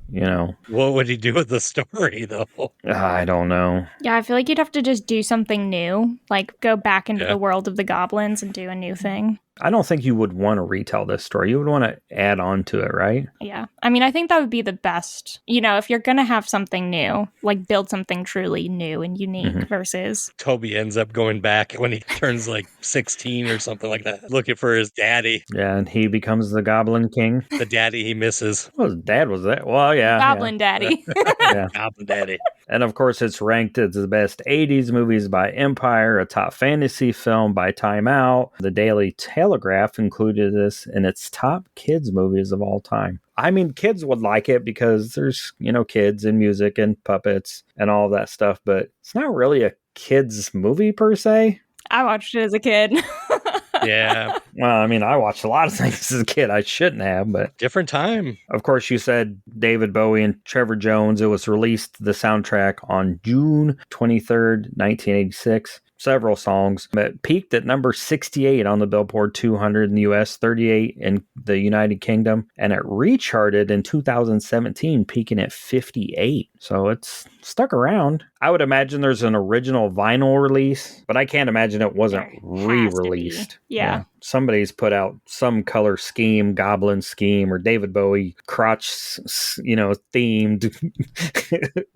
What would he do with the story, though? I don't know. Yeah, I feel like you'd have to just do something new, like go back into the world of the goblins and do a new thing. I don't think you would want to retell this story. You would want to add on to it, right? Yeah. I mean, I think that would be the best. If you're going to have something new, like build something truly new and unique versus... Toby ends up going back when he turns like 16 or something like that, looking for his daddy. Yeah, and he becomes the Goblin King. The daddy he misses. Well, his dad was there. Well, yeah. Goblin Daddy. Yeah. Goblin Daddy. And of course, it's ranked as the best 80s movies by Empire, a top fantasy film by Time Out. The Daily Telegraph included this in its top kids movies of all time. I mean, kids would like it because there's, kids and music and puppets and all that stuff, but it's not really a kids movie per se. I watched it as a kid. Yeah. Well, I mean, I watched a lot of things as a kid I shouldn't have, but... Different time. Of course, you said David Bowie and Trevor Jones. It was released, the soundtrack, on June 23rd, 1986. Several songs, but peaked at number 68 on the Billboard 200 in the US, 38 in the United Kingdom, and it recharted in 2017, peaking at 58. So it's stuck around. I would imagine there's an original vinyl release, but I can't imagine it wasn't re-released. Yeah. Somebody's put out some color scheme, Goblin scheme, or David Bowie crotch, themed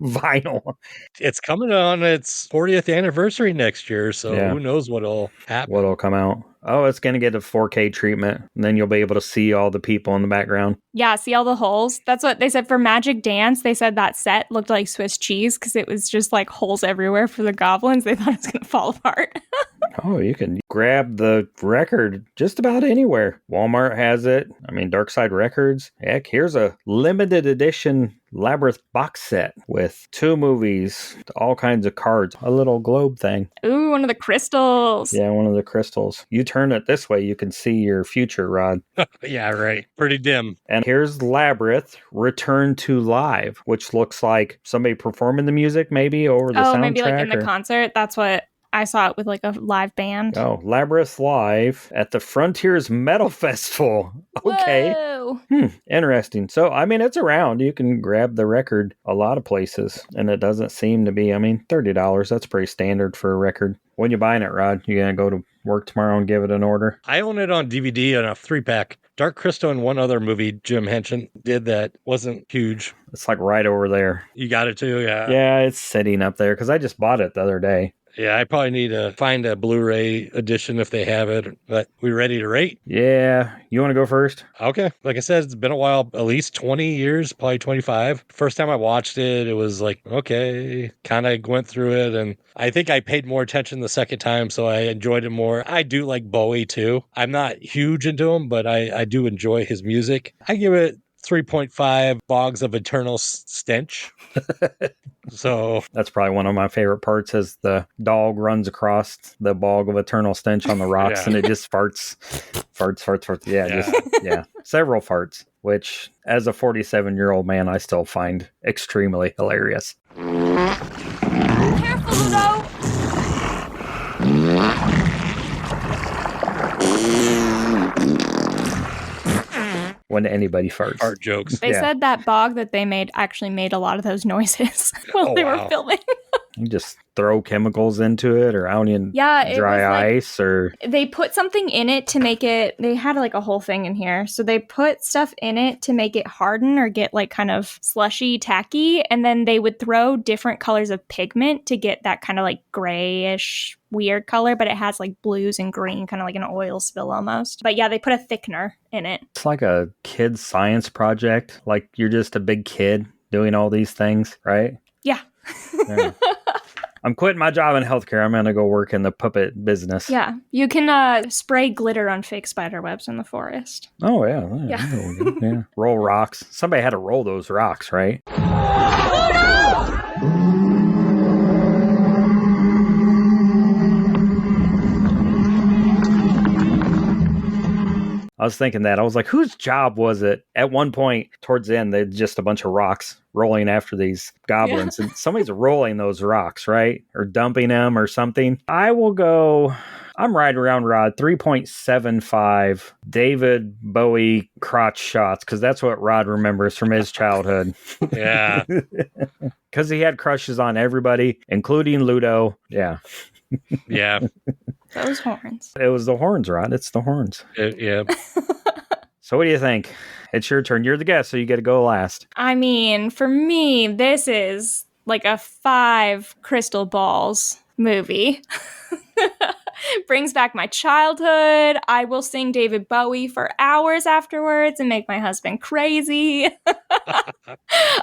vinyl. It's coming on its 40th anniversary next year, so who knows what'll happen. What'll come out. Oh, it's going to get a 4K treatment, and then you'll be able to see all the people in the background. Yeah, see all the holes? That's what they said for Magic Dance. They said that set looked like Swiss cheese because it was just like holes everywhere for the goblins. They thought it was going to fall apart. Oh, you can grab the record just about anywhere. Walmart has it. I mean, Dark Side Records. Heck, here's a limited edition Labyrinth box set with 2 movies, all kinds of cards, a little globe thing. Ooh, one of the crystals. Yeah, one of the crystals. You turn it this way, you can see your future, Rod. Yeah, right. Pretty dim. And here's Labyrinth Return to Live, which looks like somebody performing the music maybe over the soundtrack. Oh, maybe like in the concert. That's what I saw it with like a live band. Oh, Labyrinth Live at the Frontiers Metal Festival. Okay. Whoa. Interesting. So, I mean, it's around. You can grab the record a lot of places, and it doesn't seem to be, $30. That's pretty standard for a record. When you're buying it, Rod, you going to go to work tomorrow and give it an order. I own it on DVD in a 3-pack. Dark Crystal and one other movie Jim Henson did that wasn't huge. It's like right over there. You got it too, yeah. Yeah, it's sitting up there because I just bought it the other day. Yeah, I probably need to find a Blu-ray edition if they have it. But we ready to rate? Yeah. You want to go first? Okay. Like I said, it's been a while, at least 20 years, probably 25. First time I watched it, it was like, okay, kind of went through it. And I think I paid more attention the second time, so I enjoyed it more. I do like Bowie, too. I'm not huge into him, but I do enjoy his music. I give it 3.5 bogs of eternal stench. So that's probably one of my favorite parts as the dog runs across the bog of eternal stench on the rocks and it just farts. Yeah. Several farts, which as a 47-year-old man, I still find extremely hilarious. Careful, Ludo! When anybody farts. Fart jokes. They said that bog that they made actually made a lot of those noises while they were filming. You just throw chemicals into it or out in dry ice or... They put something in it to make it... They had like a whole thing in here. So they put stuff in it to make it harden or get like kind of slushy, tacky. And then they would throw different colors of pigment to get that kind of like grayish, weird color. But it has like blues and green, kind of like an oil spill almost. But yeah, they put a thickener in it. It's like a kid's science project. Like you're just a big kid doing all these things, right? Yeah. I'm quitting my job in healthcare. I'm going to go work in the puppet business. Yeah. You can spray glitter on fake spider webs in the forest. Oh, yeah. Yeah. Roll rocks. Somebody had to roll those rocks, right? I was thinking that. I was like, whose job was it? At one point, towards the end, they just a bunch of rocks rolling after these goblins. Yeah. And somebody's rolling those rocks, right? Or dumping them or something. I will go... I'm right around Rod, 3.75 David Bowie crotch shots, because that's what Rod remembers from his childhood. Yeah. Because he had crushes on everybody, including Ludo. Yeah. Yeah. Those horns. It was the horns, Rod. It's the horns. Yeah. So what do you think? It's your turn. You're the guest, so you get to go last. I mean, for me, this is like a 5 crystal balls movie. Brings back my childhood. I will sing David Bowie for hours afterwards and make my husband crazy.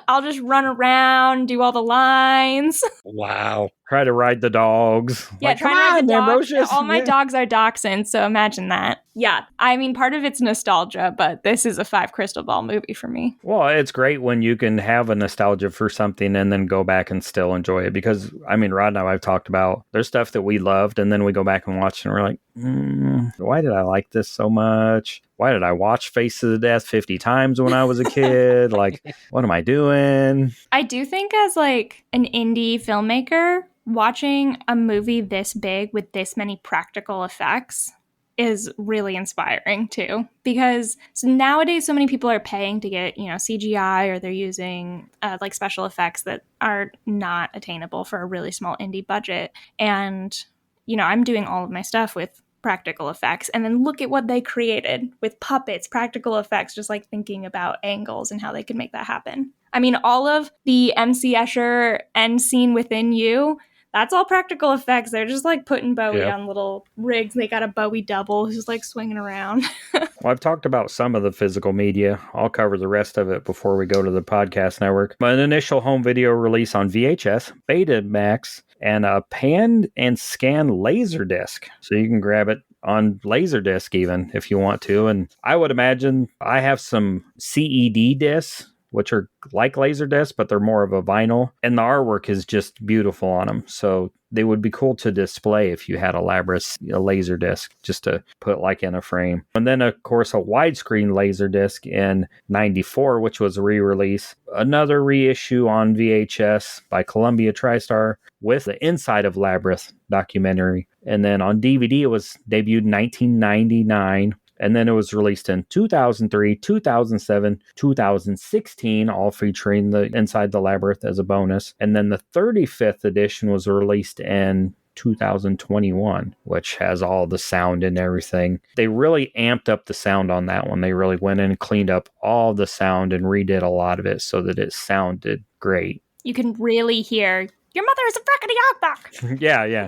I'll just run around, do all the lines. Wow. Try to ride the dogs. Yeah, like, try to ride the dogs. All my dogs are dachshunds, so imagine that. Yeah, I mean, part of it's nostalgia, but this is a 5 crystal ball movie for me. Well, it's great when you can have a nostalgia for something and then go back and still enjoy it. Because, I mean, Rod and I've talked about, there's stuff that we loved, and then we go back and watch and we're like, why did I like this so much? Why did I watch Faces of Death 50 times when I was a kid? Like, what am I doing? I do think as like an indie filmmaker, watching a movie this big with this many practical effects is really inspiring too, because nowadays so many people are paying to get, CGI, or they're using like special effects that are not attainable for a really small indie budget. And, I'm doing all of my stuff with practical effects, and then look at what they created with puppets, practical effects, just like thinking about angles and how they could make that happen. I mean, all of the MC Escher end scene within you, that's all practical effects. They're just like putting Bowie on little rigs. They got a Bowie double who's like swinging around. Well, I've talked about some of the physical media. I'll cover the rest of it before we go to the podcast network. But an initial home video release on VHS, Betamax, and a pan and scan Laserdisc. So you can grab it on Laserdisc even if you want to. And I would imagine I have some CED discs, which are like Laserdisc, but they're more of a vinyl. And the artwork is just beautiful on them. So they would be cool to display if you had a Laserdisc, just to put like in a frame. And then, of course, a widescreen Laserdisc in 94, which was a re-release. Another reissue on VHS by Columbia TriStar with the Inside of Labyrinth documentary. And then on DVD, it was debuted in 1999. And then it was released in 2003, 2007, 2016, all featuring the Inside the Labyrinth as a bonus. And then the 35th edition was released in 2021, which has all the sound and everything. They really amped up the sound on that one. They really went in and cleaned up all the sound and redid a lot of it so that it sounded great. You can really hear, your mother is a frackety yogbuck. Yeah.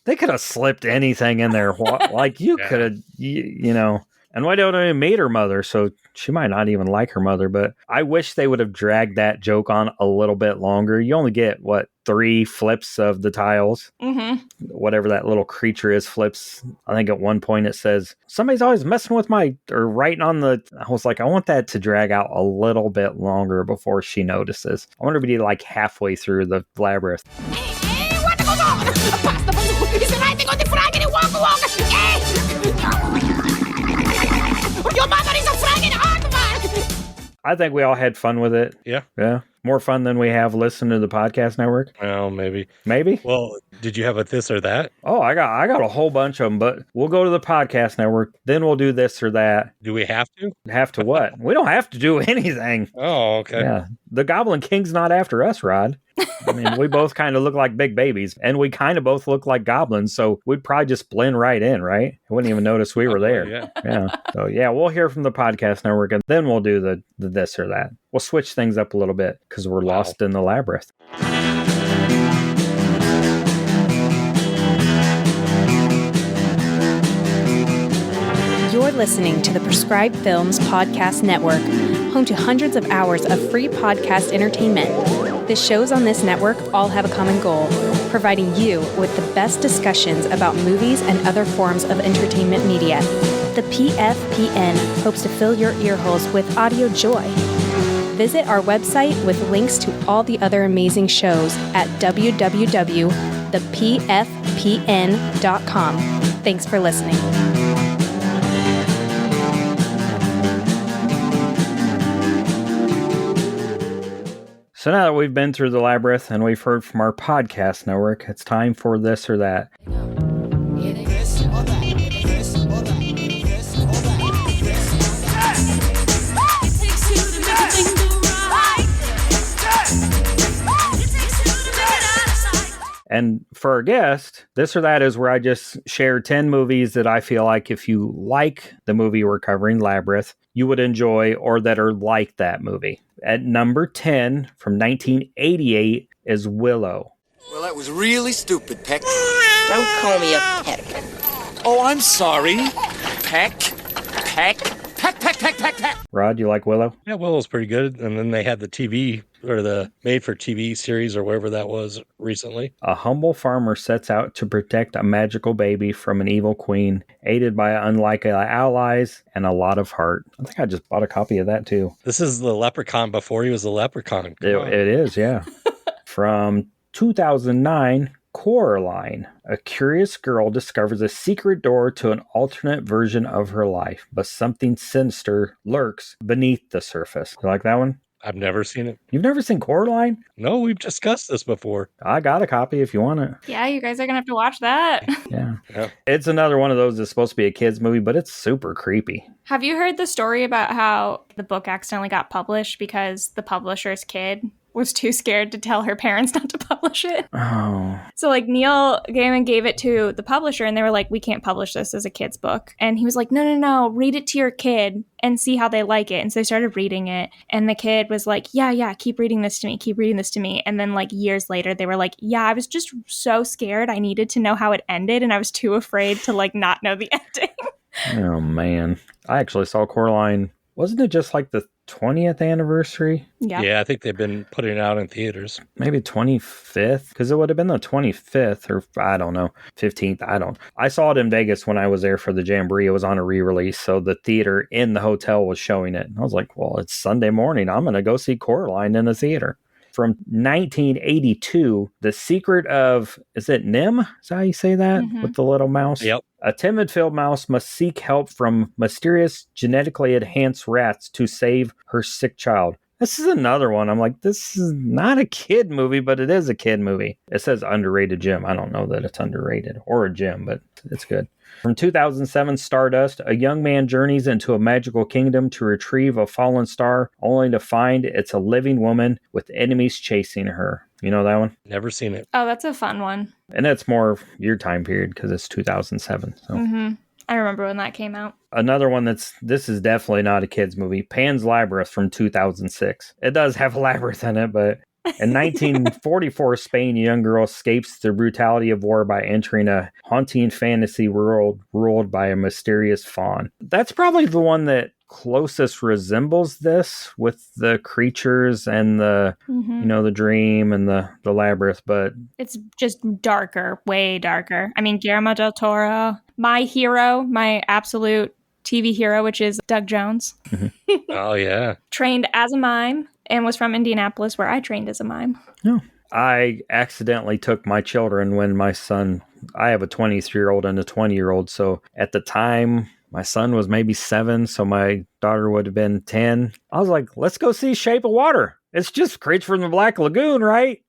They could have slipped anything in there. Like, you could have, you know. And why don't I meet her mother? So she might not even like her mother. But I wish they would have dragged that joke on a little bit longer. You only get, 3 flips of the tiles? Mm-hmm. Whatever that little creature is flips. I think at one point it says, somebody's always messing with or writing on the... I was like, I want that to drag out a little bit longer before she notices. I want her to be like halfway through the labyrinth. Hey, what goes on? Pasta bazooka is riding on the fraggedy wonka wonka. Your mother is a fraggedy aardvark. I think we all had fun with it. Yeah. More fun than we have listening to the podcast network. Well, maybe. Well, did you have a this or that? Oh, I got a whole bunch of them, but we'll go to the podcast network. Then we'll do this or that. Do we have to? Have to what? We don't have to do anything. Oh, okay. Yeah. The Goblin King's not after us, Rod. I mean, we both kind of look like big babies, and we kind of both look like goblins, so we'd probably just blend right in, right? I wouldn't even notice we were there. Yeah. So, we'll hear from the podcast network, and then we'll do the this or that. We'll switch things up a little bit, because we're lost in the labyrinth. You're listening to the Prescribed Films Podcast Network, home to hundreds of hours of free podcast entertainment. The shows on this network all have a common goal, providing you with the best discussions about movies and other forms of entertainment media. The PFPN hopes to fill your earholes with audio joy. Visit our website with links to all the other amazing shows at www.thepfpn.com. Thanks for listening. So now that we've been through the labyrinth and we've heard from our podcast network, it's time for this or that. And for our guest, this or that is where I just share 10 movies that I feel like if you like the movie we're covering, Labyrinth, you would enjoy or that are like that movie. At number 10 from 1988 is Willow. Well, that was really stupid, Peck. Don't call me a peck. Oh, I'm sorry. Peck. Rod, you like Willow? Yeah, Willow's pretty good. And then they had the TV or the made-for-TV series or whatever that was recently. A humble farmer sets out to protect a magical baby from an evil queen, aided by unlikely allies and a lot of heart. I think I just bought a copy of that too. This is the Leprechaun before he was a leprechaun. It is, yeah. From 2009, Coraline. A curious girl discovers a secret door to an alternate version of her life, but something sinister lurks beneath the surface. You like that one? I've never seen it. You've never seen Coraline? No, we've discussed this before. I got a copy if you want it. Yeah, you guys are going to have to watch that. Yeah. It's another one of those that's supposed to be a kid's movie, but it's super creepy. Have you heard the story about how the book accidentally got published because the publisher's kid was too scared to tell her parents not to publish it? Oh. So Neil Gaiman gave it to the publisher and they were like, we can't publish this as a kid's book. And he was like, no, read it to your kid and see how they like it. And so they started reading it. And the kid was like, yeah, keep reading this to me. And then years later, they were like, yeah, I was just so scared. I needed to know how it ended. And I was too afraid to not know the ending. Oh, man. I actually saw Coraline. Wasn't it just the 20th anniversary? Yeah, I think they've been putting it out in theaters. Maybe 25th, because it would have been the 25th or I don't know, 15th. I saw it in Vegas when I was there for the Jamboree. It was on a re-release, so the theater in the hotel was showing it. And I was like, well, it's Sunday morning. I'm going to go see Coraline in a theater. From 1982, The Secret of, is it Nim? Is that how you say that? Mm-hmm. With the little mouse? Yep. A timid field mouse must seek help from mysterious genetically enhanced rats to save her sick child. This is another one. I'm like, this is not a kid movie, but it is a kid movie. It says underrated gem. I don't know that it's underrated or a gem, but it's good. From 2007, Stardust, a young man journeys into a magical kingdom to retrieve a fallen star, only to find it's a living woman with enemies chasing her. You know that one? Never seen it. Oh, that's a fun one. And that's more your time period because it's 2007. So. Mm-hmm. I remember when that came out. Another one this is definitely not a kid's movie. Pan's Labyrinth from 2006. It does have a labyrinth in it, but in 1944, Spain, a young girl escapes the brutality of war by entering a haunting fantasy world ruled by a mysterious faun. That's probably the one that closest resembles this with the creatures and the the dream and the labyrinth, but it's just darker, way darker. I mean, Guillermo del Toro, my hero, my absolute TV hero, which is Doug Jones. Oh yeah, trained as a mime and was from Indianapolis, where I trained as a mime. No, I accidentally took my children when my son, I have a 23-year-old and a 20-year-old, so at the time my son was maybe 7, so my daughter would have been 10. I was like, let's go see Shape of Water. It's just Creature from the Black Lagoon, right?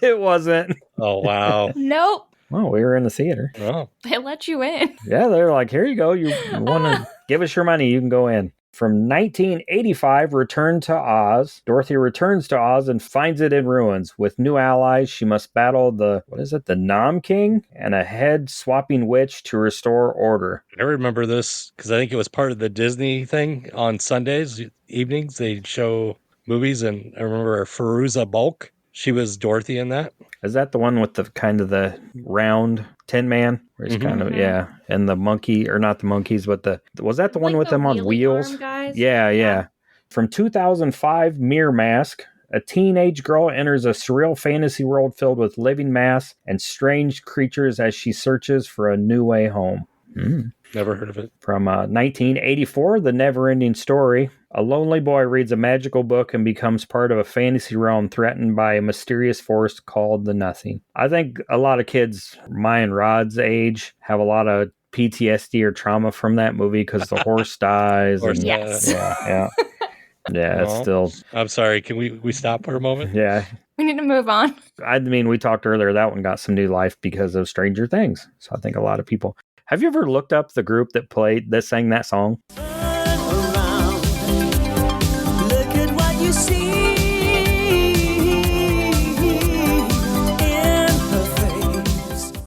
It wasn't. Oh, wow. Nope. Well, we were in the theater. Oh. They let you in. Yeah, they're like, here you go. You want to give us your money, you can go in. From 1985, Return to Oz. Dorothy returns to Oz and finds it in ruins. With new allies, she must battle the Nom King and a head-swapping witch to restore order. I remember this because I think it was part of the Disney thing on Sundays evenings. They'd show movies, and I remember Fairuza Balk. She was Dorothy in that. Is that the one with the kind of the round Tin Man? Where he's kind of, yeah. And the monkey, or not the monkeys, but was that the one with them on wheels? Yeah. From 2005, Mirror Mask. A teenage girl enters a surreal fantasy world filled with living masks and strange creatures as she searches for a new way home. Never heard of it. From 1984, The Never-Ending Story. A lonely boy reads a magical book and becomes part of a fantasy realm threatened by a mysterious force called the Nothing. I think a lot of kids my and Rod's age have a lot of PTSD or trauma from that movie because the horse dies. Yes. Yeah. Yeah, it's still... I'm sorry, can we stop for a moment? Yeah. We need to move on. I mean, we talked earlier, that one got some new life because of Stranger Things. So I think a lot of people... Have you ever looked up the group that sang that song?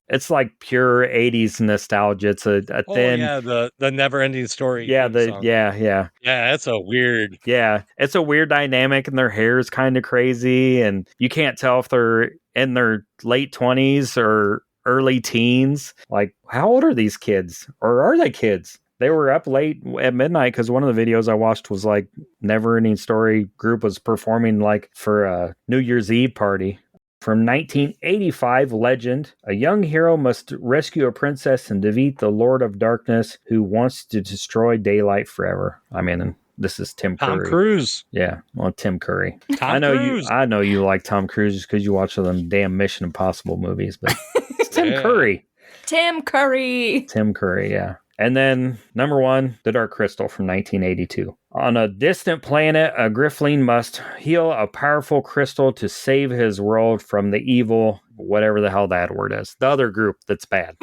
It's like pure 80s nostalgia. It's a thin... Oh, yeah, the Never-Ending Story. Yeah, song. Yeah, that's a weird... Yeah, it's a weird dynamic, and their hair is kind of crazy, and you can't tell if they're in their late 20s or early teens. Like, how old are these kids? Or are they kids? They were up late at midnight because one of the videos I watched was like Never-Ending Story group was performing like for a New Year's Eve party. From 1985, Legend. A young hero must rescue a princess and defeat the Lord of Darkness who wants to destroy daylight forever. I mean, this is Tim Curry. Tom Cruise. Yeah, well, Tim Curry. Tom Cruise. I know you like Tom Cruise just because you watch them damn Mission Impossible movies, but it's Tim Curry. Tim Curry, yeah. And then, number 1, The Dark Crystal from 1982. On a distant planet, a Griffling must heal a powerful crystal to save his world from the evil, whatever the hell that word is. The other group that's bad.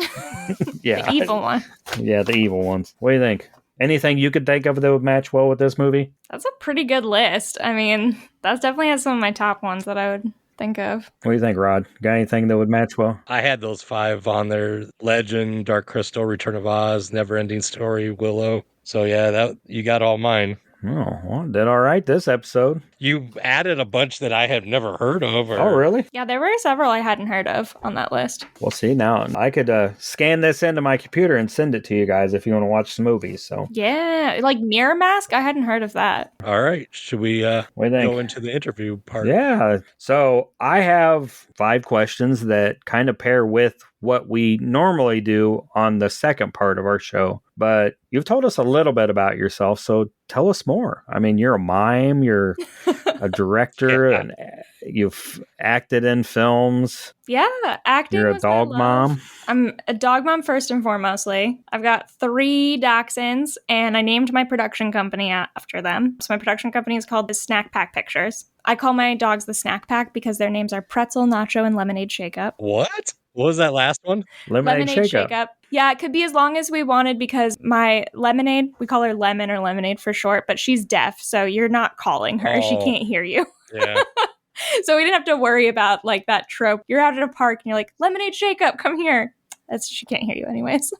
Yeah. The evil one. Yeah, the evil ones. What do you think? Anything you could think of that would match well with this movie? That's a pretty good list. I mean, that definitely has some of my top ones that I would think of. What do you think, Rod? Got anything that would match well? I had those 5 on there. Legend, Dark Crystal, Return of Oz, Never-Ending Story, Willow. So yeah, you got all mine. Oh, well, did all right this episode. You added a bunch that I have never heard of. Oh, really? Yeah, there were several I hadn't heard of on that list. Well, see, now I could scan this into my computer and send it to you guys if you want to watch some movies. So yeah, like Mirror Mask, I hadn't heard of that. All right, should we go into the interview part? Yeah, so I have 5 questions that kind of pair with what we normally do on the second part of our show. but you've told us a little bit about yourself, so tell us more. I mean, you're a mime, you're a director, and you've acted in films. Yeah, acting. You're a was my dog love. mom. I'm a dog mom first and foremostly. I've got 3 dachshunds, and I named my production company after them. So my production company is called the Snack Pack Pictures. I call my dogs the Snack Pack because their names are Pretzel, Nacho, and Lemonade Shake-Up. What? What was that last one? Lemonade Shake-Up. Yeah, it could be as long as we wanted because my Lemonade, we call her Lemon or Lemonade for short, but she's deaf, so you're not calling her. She can't hear you. Yeah. So we didn't have to worry about like that trope. You're out at a park and you're like, Lemonade Shake-Up, come here. She can't hear you anyways.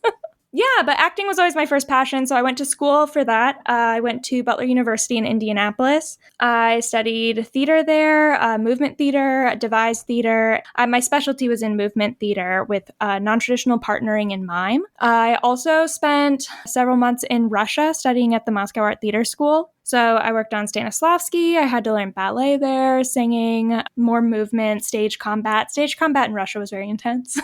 Yeah, but acting was always my first passion, so I went to school for that. I went to Butler University in Indianapolis. I studied theater there, movement theater, devised theater. My specialty was in movement theater with non-traditional partnering and mime. I also spent several months in Russia studying at the Moscow Art Theater School. So I worked on Stanislavski. I had to learn ballet there, singing, more movement, stage combat. Stage combat in Russia was very intense.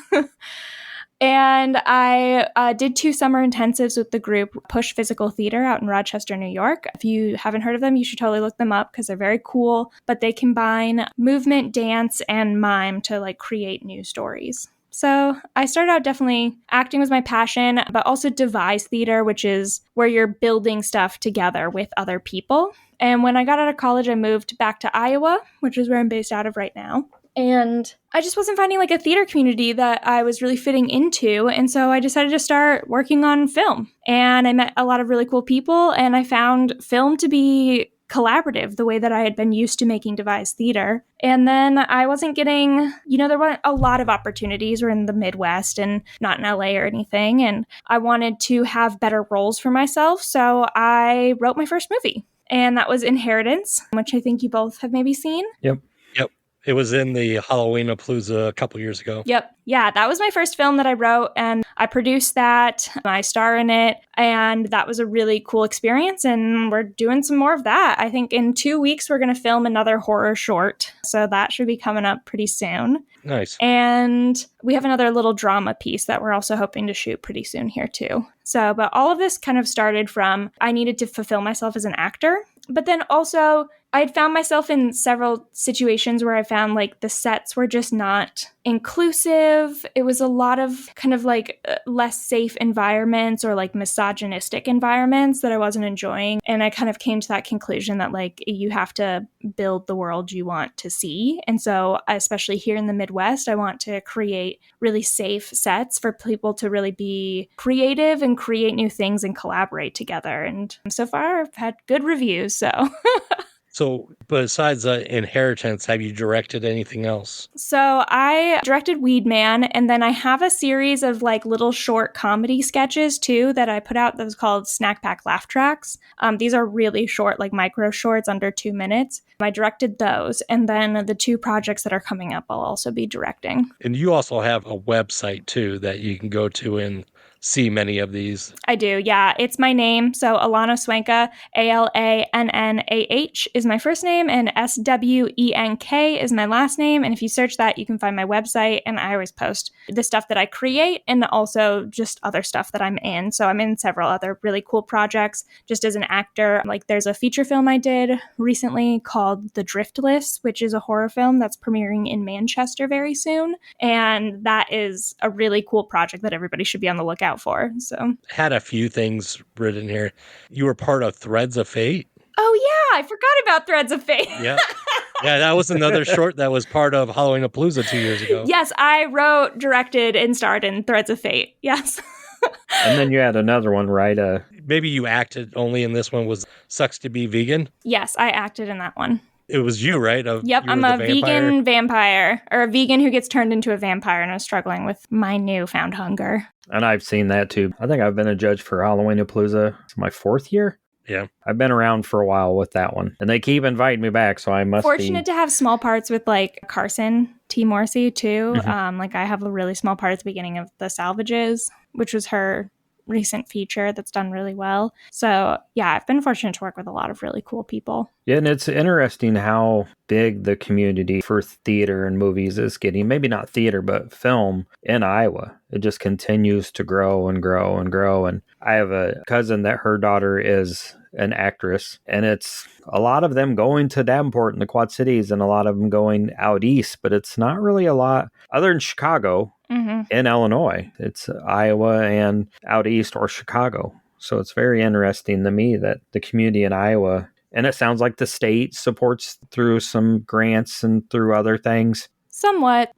And I did 2 summer intensives with the group Push Physical Theater out in Rochester, New York. If you haven't heard of them, you should totally look them up because they're very cool. But they combine movement, dance, and mime to like create new stories. So I started out definitely acting was my passion, but also devised theater, which is where you're building stuff together with other people. And when I got out of college, I moved back to Iowa, which is where I'm based out of right now. And I just wasn't finding like a theater community that I was really fitting into. And so I decided to start working on film. And I met a lot of really cool people. And I found film to be collaborative the way that I had been used to making devised theater. And then I wasn't getting, there weren't a lot of opportunities. We're in the Midwest and not in LA or anything. And I wanted to have better roles for myself. So I wrote my first movie. And that was Inheritance, which I think you both have maybe seen. Yep. It was in the Halloween-a-Palooza a couple years ago. Yep. Yeah, that was my first film that I wrote, and I produced that. I star in it, and that was a really cool experience, and we're doing some more of that. I think in 2 weeks, we're going to film another horror short, so that should be coming up pretty soon. Nice. And we have another little drama piece that we're also hoping to shoot pretty soon here, too. So, but all of this kind of started from I needed to fulfill myself as an actor, but then also I had found myself in several situations where I found like the sets were just not inclusive. It was a lot of kind of like less safe environments or like misogynistic environments that I wasn't enjoying. And I kind of came to that conclusion that like you have to build the world you want to see. And so especially here in the Midwest, I want to create really safe sets for people to really be creative and create new things and collaborate together. And so far I've had good reviews. So So besides Inheritance, have you directed anything else? So I directed Weed Man, and then I have a series of like little short comedy sketches too that I put out that was called Snack Pack Laugh Tracks. These are really short, like micro shorts under 2 minutes. I directed those, and then the 2 projects that are coming up I'll also be directing. And you also have a website too that you can go to and see many of these. I do, yeah. It's my name. So Alannah Swenka, Alannah is my first name, and Swenk is my last name. And if you search that, you can find my website. And I always post the stuff that I create and also just other stuff that I'm in. So I'm in several other really cool projects just as an actor. Like there's a feature film I did recently called The Drift List, which is a horror film that's premiering in Manchester very soon. And that is a really cool project that everybody should be on the lookout for. So had a few things written here. You were part of Threads of Fate. Oh yeah, I forgot about Threads of Fate. Yeah, that was another short that was part of Halloween-a-Palooza 2 years ago. Yes, I wrote, directed, and starred in Threads of Fate. Yes. And then you had another one, right? Maybe you acted only in this one. Was Sucks to Be Vegan? Yes, I acted in that one. It was you, right? Yep, I'm a vegan vampire, or a vegan who gets turned into a vampire, and I was struggling with my newfound hunger. And I've seen that too. I think I've been a judge for Halloween-a-Palooza. It's my 4th year. Yeah. I've been around for a while with that one. And they keep inviting me back, so I must fortunate to have small parts with like Carson T. Morrissey too. Mm-hmm. Like I have a really small part at the beginning of The Salvages, which was her recent feature that's done really well. So yeah, I've been fortunate to work with a lot of really cool people. Yeah, and it's interesting how big the community for theater and movies is getting. Maybe not theater, but film in Iowa. It just continues to grow and grow and grow. And I have a cousin that her daughter is an actress, and it's a lot of them going to Davenport in the Quad Cities and a lot of them going out east, but it's not really a lot other than Chicago in Illinois. It's Iowa and out east or Chicago. So it's very interesting to me that the community in Iowa, and it sounds like the state supports through some grants and through other things. Somewhat.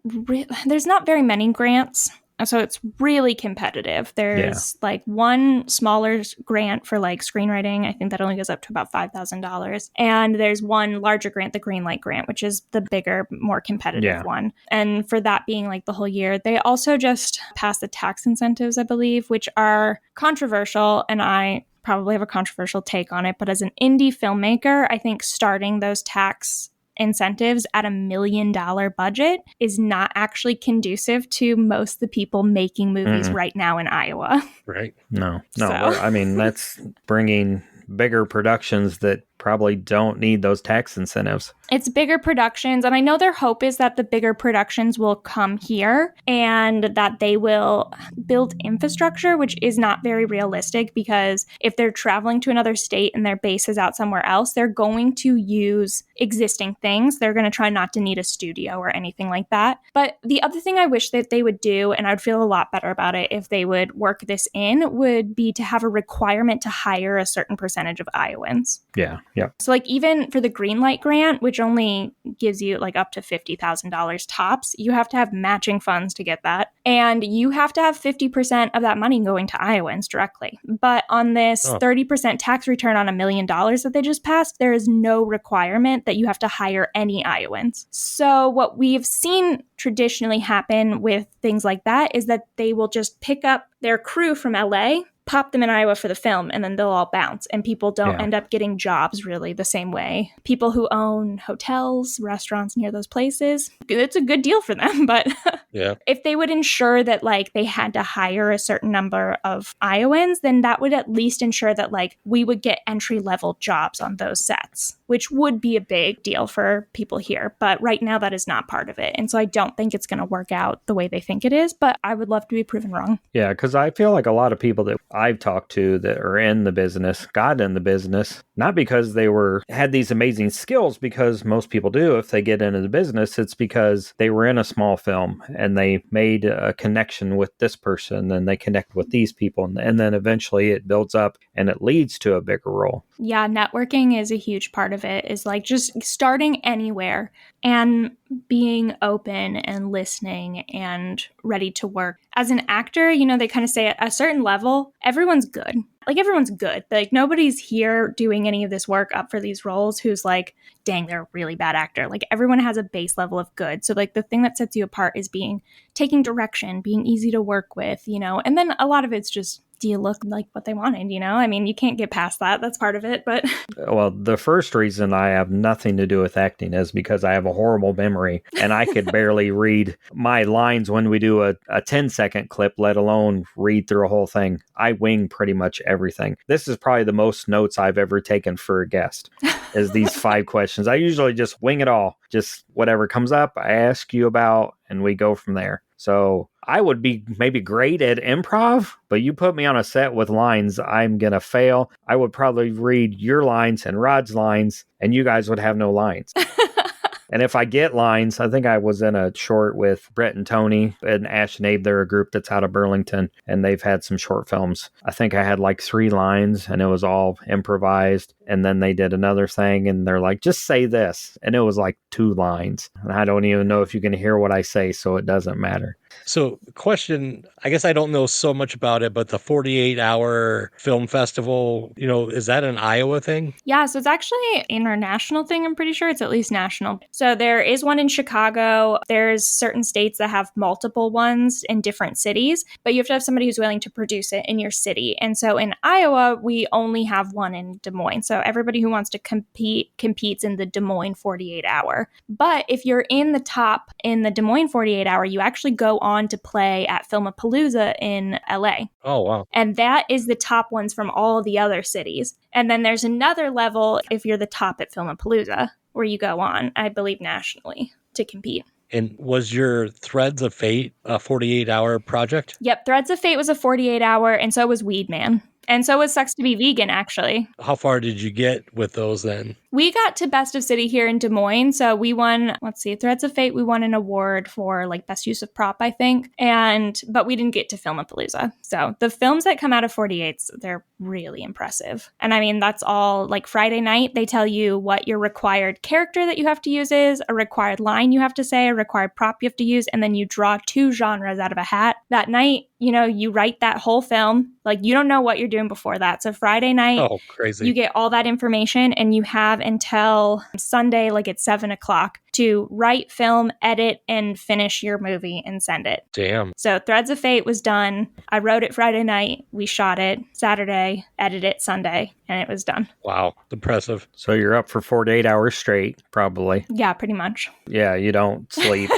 There's not very many grants. So it's really competitive. There's like one smaller grant for like screenwriting. I think that only goes up to about $5,000. And there's one larger grant, the Greenlight grant, which is the bigger, more competitive one. And for that being like the whole year, they also just passed the tax incentives, I believe, which are controversial. And I probably have a controversial take on it. But as an indie filmmaker, I think starting those tax incentives at $1 million budget is not actually conducive to most of the people making movies right now in Iowa. Right. No. I mean, that's bringing bigger productions that probably don't need those tax incentives. It's bigger productions, and I know their hope is that the bigger productions will come here and that they will build infrastructure, which is not very realistic, because if they're traveling to another state and their base is out somewhere else, they're going to use existing things. They're going to try not to need a studio or anything like that. But the other thing I wish that they would do, and I'd feel a lot better about it if they would work this in, would be to have a requirement to hire a certain percentage of Iowans. Yeah. So like even for the Greenlight grant, which only gives you like up to $50,000 tops, you have to have matching funds to get that. And you have to have 50% of that money going to Iowans directly. But on this 30% tax return on $1 million that they just passed, there is no requirement that you have to hire any Iowans. So what we've seen traditionally happen with things like that is that they will just pick up their crew from LA, pop them in Iowa for the film, and then they'll all bounce. And people don't end up getting jobs really the same way. People who own hotels, restaurants near those places, it's a good deal for them. But if they would ensure that like they had to hire a certain number of Iowans, then that would at least ensure that like we would get entry-level jobs on those sets, which would be a big deal for people here. But right now that is not part of it. And so I don't think it's going to work out the way they think it is, but I would love to be proven wrong. Yeah, because I feel like a lot of people that I've talked to that are in the business got in the business not because they had these amazing skills, because most people do. If they get into the business, it's because they were in a small film and they made a connection with this person and they connect with these people, and then eventually it builds up and it leads to a bigger role. Yeah, networking is a huge part of it, is like just starting anywhere and being open and listening and ready to work. As an actor, you know, they kind of say at a certain level, everyone's good. Like everyone's good. Like nobody's here doing any of this work up for these roles who's like, dang, they're a really bad actor. Like everyone has a base level of good. So like the thing that sets you apart is taking direction, being easy to work with, you know, and then a lot of it's just, do you look like what they wanted, you know? I mean, you can't get past that. That's part of it, but... Well, the first reason I have nothing to do with acting is because I have a horrible memory and I could barely read my lines when we do a 10-second clip, let alone read through a whole thing. I wing pretty much everything. This is probably the most notes I've ever taken for a guest, is these 5 questions. I usually just wing it all. Just whatever comes up, I ask you about, and we go from there. So I would be maybe great at improv, but you put me on a set with lines, I'm going to fail. I would probably read your lines and Rod's lines, and you guys would have no lines. And if I get lines, I think I was in a short with Brett and Tony and Ash and Abe. They're a group that's out of Burlington, and they've had some short films. I think I had like 3 lines, and it was all improvised. And then they did another thing, and they're like, just say this. And it was like 2 lines. And I don't even know if you can hear what I say, so it doesn't matter. So question, I guess I don't know so much about it, but the 48-hour film festival, you know, is that an Iowa thing? Yeah, so it's actually an international thing. I'm pretty sure it's at least national. So there is one in Chicago. There's certain states that have multiple ones in different cities, but you have to have somebody who's willing to produce it in your city. And so in Iowa, we only have one in Des Moines. So everybody who wants to compete competes in the Des Moines 48-hour. But if you're in the top in the Des Moines 48-hour, you actually go on to play at Filmapalooza in LA. Oh, wow. And that is the top ones from all the other cities. And then there's another level if you're the top at Filmapalooza, where you go on, I believe, nationally to compete. And was your Threads of Fate a 48-hour project? Yep, Threads of Fate was a 48-hour, and so was Weed Man. And so was Sucks to Be Vegan, actually. How far did you get with those then? We got to Best of City here in Des Moines. So we won, Threads of Fate, we won an award for like Best Use of Prop, I think. But we didn't get to Filmapalooza. So the films that come out of 48s, they're really impressive. And I mean, that's all like Friday night. They tell you what your required character that you have to use is, a required line you have to say, a required prop you have to use, and then you draw 2 genres out of a hat. That night, you write that whole film. Like, you don't know what you're doing before that. So Friday night, oh, crazy. You get all that information and you have until Sunday, like at 7:00 to write, film, edit, and finish your movie and send it. Damn. So Threads of Fate was done. I wrote it Friday night. We shot it Saturday, edited it Sunday, and it was done. Wow. Impressive. So you're up for 48 hours straight, probably. Yeah, pretty much. Yeah, you don't sleep.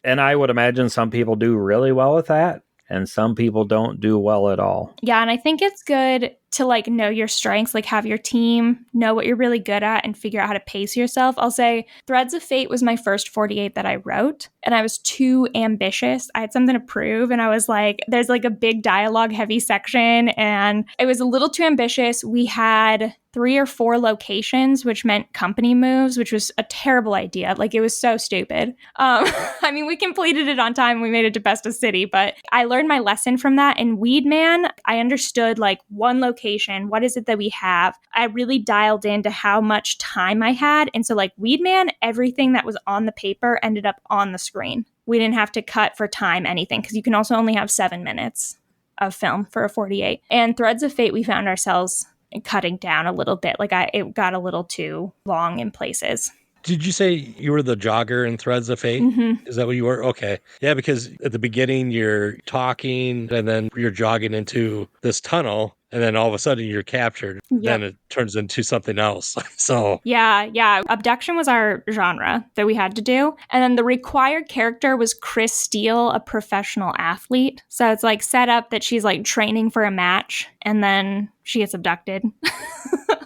And I would imagine some people do really well with that, and some people don't do well at all. Yeah, and I think it's good to like know your strengths, like have your team know what you're really good at and figure out how to pace yourself. I'll say Threads of Fate was my first 48 that I wrote, and I was too ambitious. I had something to prove, and I was like, there's like a big dialogue heavy section, and it was a little too ambitious. We had 3 or 4 locations, which meant company moves, which was a terrible idea. Like, it was so stupid. I mean, we completed it on time. We made it to Best of City, but I learned my lesson from that. In Weed Man, I understood like one location. What is it that we have? I really dialed into how much time I had. And so like Weed Man, everything that was on the paper ended up on the screen. We didn't have to cut for time anything, because you can also only have 7 minutes of film for a 48. And Threads of Fate, we found ourselves cutting down a little bit. Like it got a little too long in places. Did you say you were the jogger in Threads of Fate? Mm-hmm. Is that what you were? Okay. Yeah, because at the beginning you're talking and then you're jogging into this tunnel and then all of a sudden you're captured. Yep. Then it turns into something else. So Yeah. Abduction was our genre that we had to do. And then the required character was Chris Steele, a professional athlete. So it's like set up that she's like training for a match and then she gets abducted.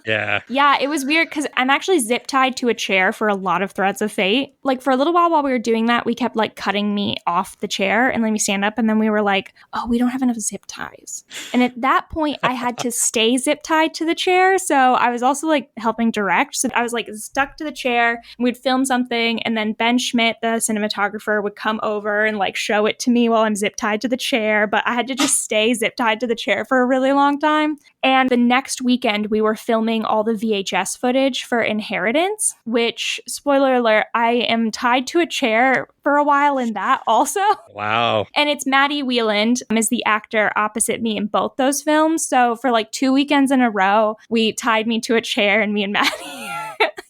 Yeah. Yeah, it was weird because I'm actually zip tied to a chair for a lot of Threads of Fate. Like for a little while we were doing that, we kept like cutting me off the chair and letting me stand up. And then we were like, oh, we don't have enough zip ties. And at that point, I had to stay zip tied to the chair. So I was also like helping direct. So I was like stuck to the chair. We'd film something and then Ben Schmidt, the cinematographer, would come over and like show it to me while I'm zip tied to the chair. But I had to just stay zip tied to the chair for a really long time. And the next weekend, we were filming all the VHS footage for Inheritance, which, spoiler alert, I am tied to a chair for a while in that also. Wow. And it's Maddie Wieland is the actor opposite me in both those films. So for like 2 weekends in a row, we tied me to a chair and me and Maddie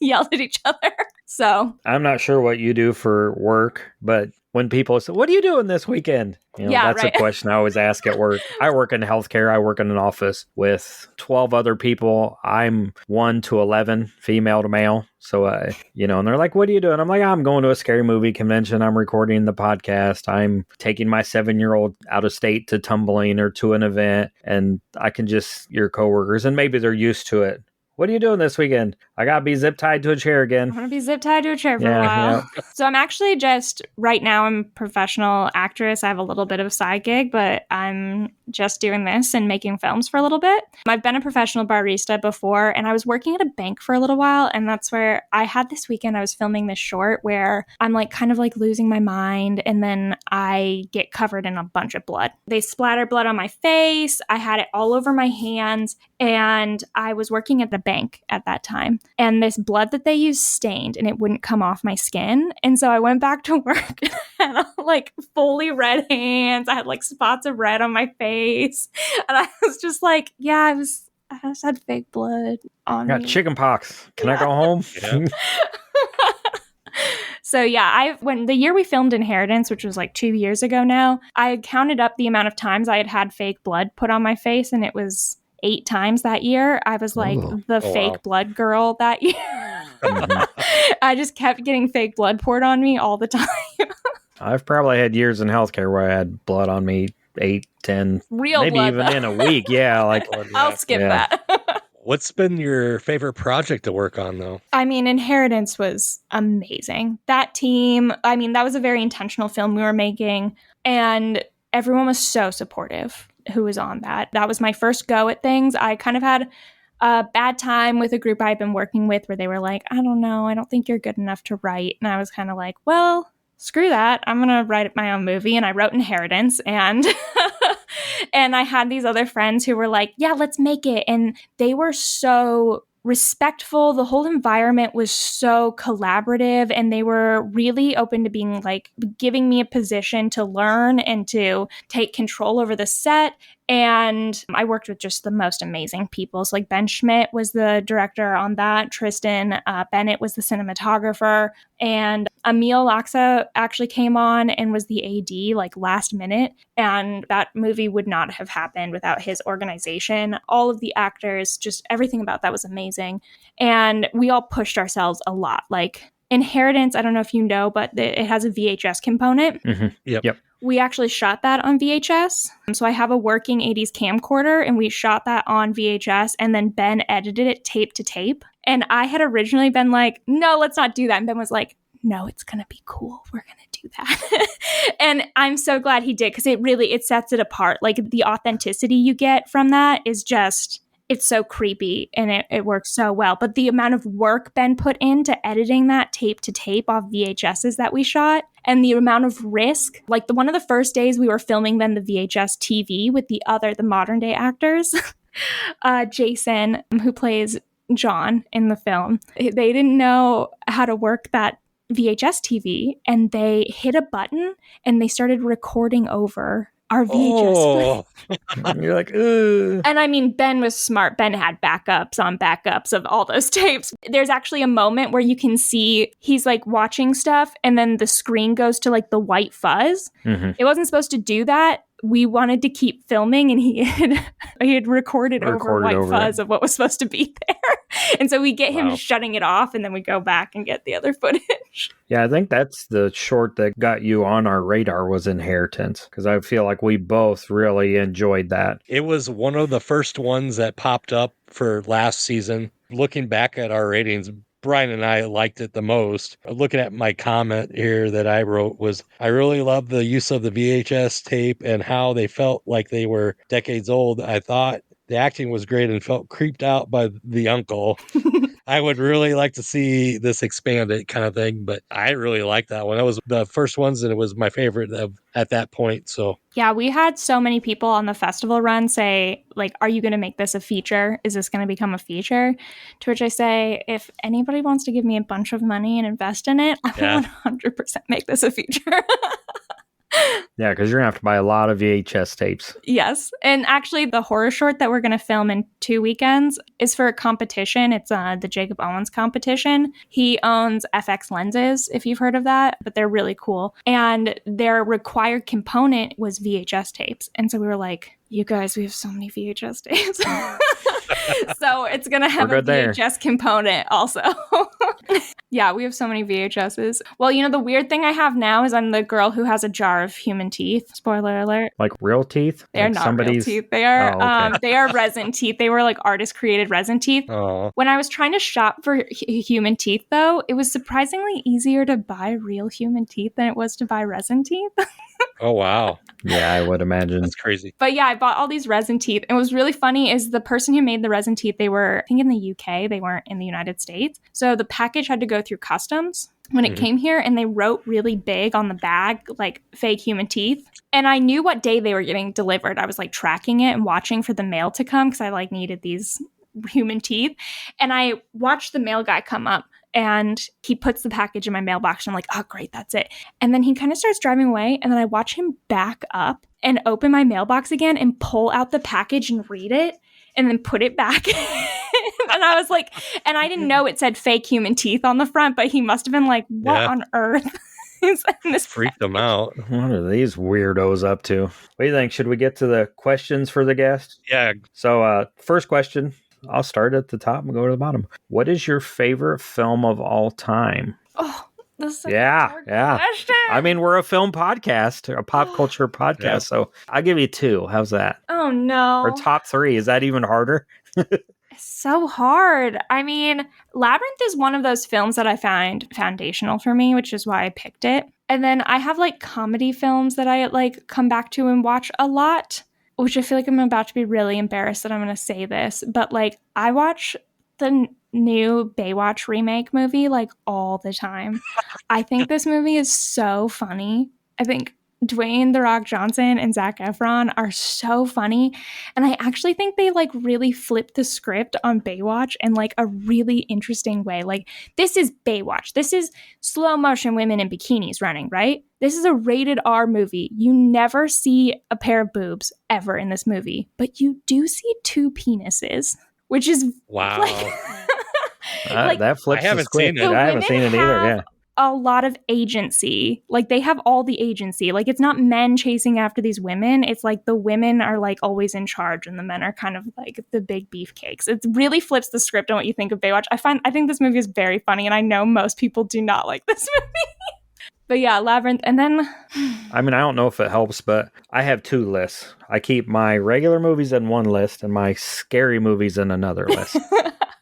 yelled at each other. So I'm not sure what you do for work, but when people say, what are you doing this weekend? That's right. a question I always ask at work. I work in healthcare. I work in an office with 12 other people. I'm 1 to 11, female to male. So, and they're like, what are you doing? I'm like, I'm going to a scary movie convention. I'm recording the podcast. I'm taking my 7-year-old out of state to tumbling or to an event. And I can just, your coworkers, and maybe they're used to it. What are you doing this weekend? I got to be zip tied to a chair again. I'm going to be zip tied to a chair for a while. Yeah. So I'm actually right now I'm a professional actress. I have a little bit of a side gig, but I'm just doing this and making films for a little bit. I've been a professional barista before, and I was working at a bank for a little while. And that's where I had this weekend, I was filming this short where I'm like kind of like losing my mind. And then I get covered in a bunch of blood. They splatter blood on my face. I had it all over my hands. And I was working at the bank at that time. And this blood that they used stained and it wouldn't come off my skin. And so I went back to work and I had like fully red hands. I had like spots of red on my face. And I was just like, I just had fake blood on me. Got chicken pox. Can I go home? Yeah. So when the year we filmed Inheritance, which was like 2 years ago now, I counted up the amount of times I had fake blood put on my face, and it was 8 times that year. I was like fake blood girl that year. I just kept getting fake blood poured on me all the time. I've probably had years in healthcare where I had blood on me 8, 10, Real maybe blood, even though. in a week. Yeah, like I'll skip that. What's been your favorite project to work on, though? I mean, Inheritance was amazing. That team, I mean, that was a very intentional film we were making, and everyone was so supportive who was on that. That was my first go at things. I kind of had a bad time with a group I've been working with where they were like, I don't know, I don't think you're good enough to write. And I was kind of like, well, screw that. I'm going to write my own movie. And I wrote Inheritance, and and I had these other friends who were like, yeah, let's make it. And they were so respectful. The whole environment was so collaborative, and they were really open to being like giving me a position to learn and to take control over the set. And I worked with just the most amazing people. So like Ben Schmidt was the director on that. Tristan Bennett was the cinematographer. And Emil Laxa actually came on and was the AD like last minute. And that movie would not have happened without his organization. All of the actors, just everything about that was amazing. And we all pushed ourselves a lot. Like Inheritance, I don't know if you know, but it has a VHS component. Mm-hmm. Yep. We actually shot that on VHS. So I have a working 80s camcorder, and we shot that on VHS, and then Ben edited it tape to tape. And I had originally been like, no, let's not do that. And Ben was like, no, it's going to be cool. We're going to do that. And I'm so glad he did, because it sets it apart. Like the authenticity you get from that is just, it's so creepy, and it works so well. But the amount of work Ben put into editing that tape to tape off VHSs that we shot, and the amount of risk, like one of the first days we were filming then the VHS TV with the modern day actors, Jason, who plays John in the film, they didn't know how to work that VHS TV, and they hit a button and they started recording over our VHS. You're like, ugh. And I mean, Ben was smart. Ben had backups on backups of all those tapes. There's actually a moment where you can see he's like watching stuff, and then the screen goes to like the white fuzz. Mm-hmm. It wasn't supposed to do that. We wanted to keep filming, and he had recorded over white fuzz of what was supposed to be there. And so we get him shutting it off, and then we go back and get the other footage. Yeah, I think that's the short that got you on our radar was Inheritance, because I feel like we both really enjoyed that. It was one of the first ones that popped up for last season. Looking back at our ratings, Brian and I liked it the most. Looking at my comment here that I wrote was, I really love the use of the VHS tape and how they felt like they were decades old. I thought the acting was great and felt creeped out by the uncle. I would really like to see this expanded kind of thing, but I really like that one. That was the first ones, and it was my favorite at that point. So yeah, we had so many people on the festival run say, like, are you going to make this a feature? Is this going to become a feature? To which I say, if anybody wants to give me a bunch of money and invest in it, I will 100% make this a feature. Yeah, because you're going to have to buy a lot of VHS tapes. Yes. And actually, the horror short that we're going to film in 2 weekends is for a competition. It's the Jacob Owens competition. He owns FX lenses, if you've heard of that, but they're really cool. And their required component was VHS tapes. And so we were like, you guys, we have so many VHS tapes. So it's going to have a VHS component also. Yeah, we have so many VHSs. Well, you know, the weird thing I have now is I'm the girl who has a jar of human teeth. Spoiler alert. Like real teeth? They're like not real teeth. They are they are resin teeth. They were like artist created resin teeth. Oh. When I was trying to shop for human teeth, though, it was surprisingly easier to buy real human teeth than it was to buy resin teeth. Oh, wow. Yeah, I would imagine. That's crazy. But yeah, I bought all these resin teeth. And what was really funny is the person who made the resin teeth, they were, I think, in the UK. They weren't in the United States. So the package had to go through customs when it came here, and they wrote really big on the bag, like fake human teeth. And I knew what day they were getting delivered. I was like tracking it and watching for the mail to come because I like needed these human teeth. And I watched the mail guy come up, and he puts the package in my mailbox, and I'm like, oh, great, that's it. And then he kind of starts driving away, and then I watch him back up and open my mailbox again and pull out the package and read it and then put it back. And I was like, and I didn't know it said fake human teeth on the front, but he must have been like, what on earth? Freaked them out. What are these weirdos up to? What do you think? Should we get to the questions for the guest? Yeah. So first question, I'll start at the top and go to the bottom. What is your favorite film of all time? Oh, This is such a Yeah, hard yeah. question. I mean, we're a film podcast, a pop culture podcast, so I'll give you 2. How's that? Oh no. Or top 3. Is that even harder? So hard. I mean, Labyrinth is one of those films that I find foundational for me, which is why I picked it. And then I have like comedy films that I like come back to and watch a lot, which I feel like I'm about to be really embarrassed that I'm going to say this, but like I watch the new Baywatch remake movie like all the time. I think this movie is so funny. I think Dwayne The Rock Johnson and Zac Efron are so funny. And I actually think they like really flipped the script on Baywatch in like a really interesting way. Like, this is Baywatch. This is slow motion women in bikinis running, right? This is a rated R movie. You never see a pair of boobs ever in this movie, but you do see 2 penises, which is Wow. like, that flips I haven't the script. seen it. I haven't seen it either. Yeah. a lot of agency. Like, they have all the agency. Like, it's not men chasing after these women. It's like the women are like always in charge and the men are kind of like the big beefcakes. It really flips the script on what you think of Baywatch. I think this movie is very funny, and I know most people do not like this movie. But yeah, Labyrinth. And then I mean, I don't know if it helps, but I have 2 lists. I keep my regular movies in one list and my scary movies in another list.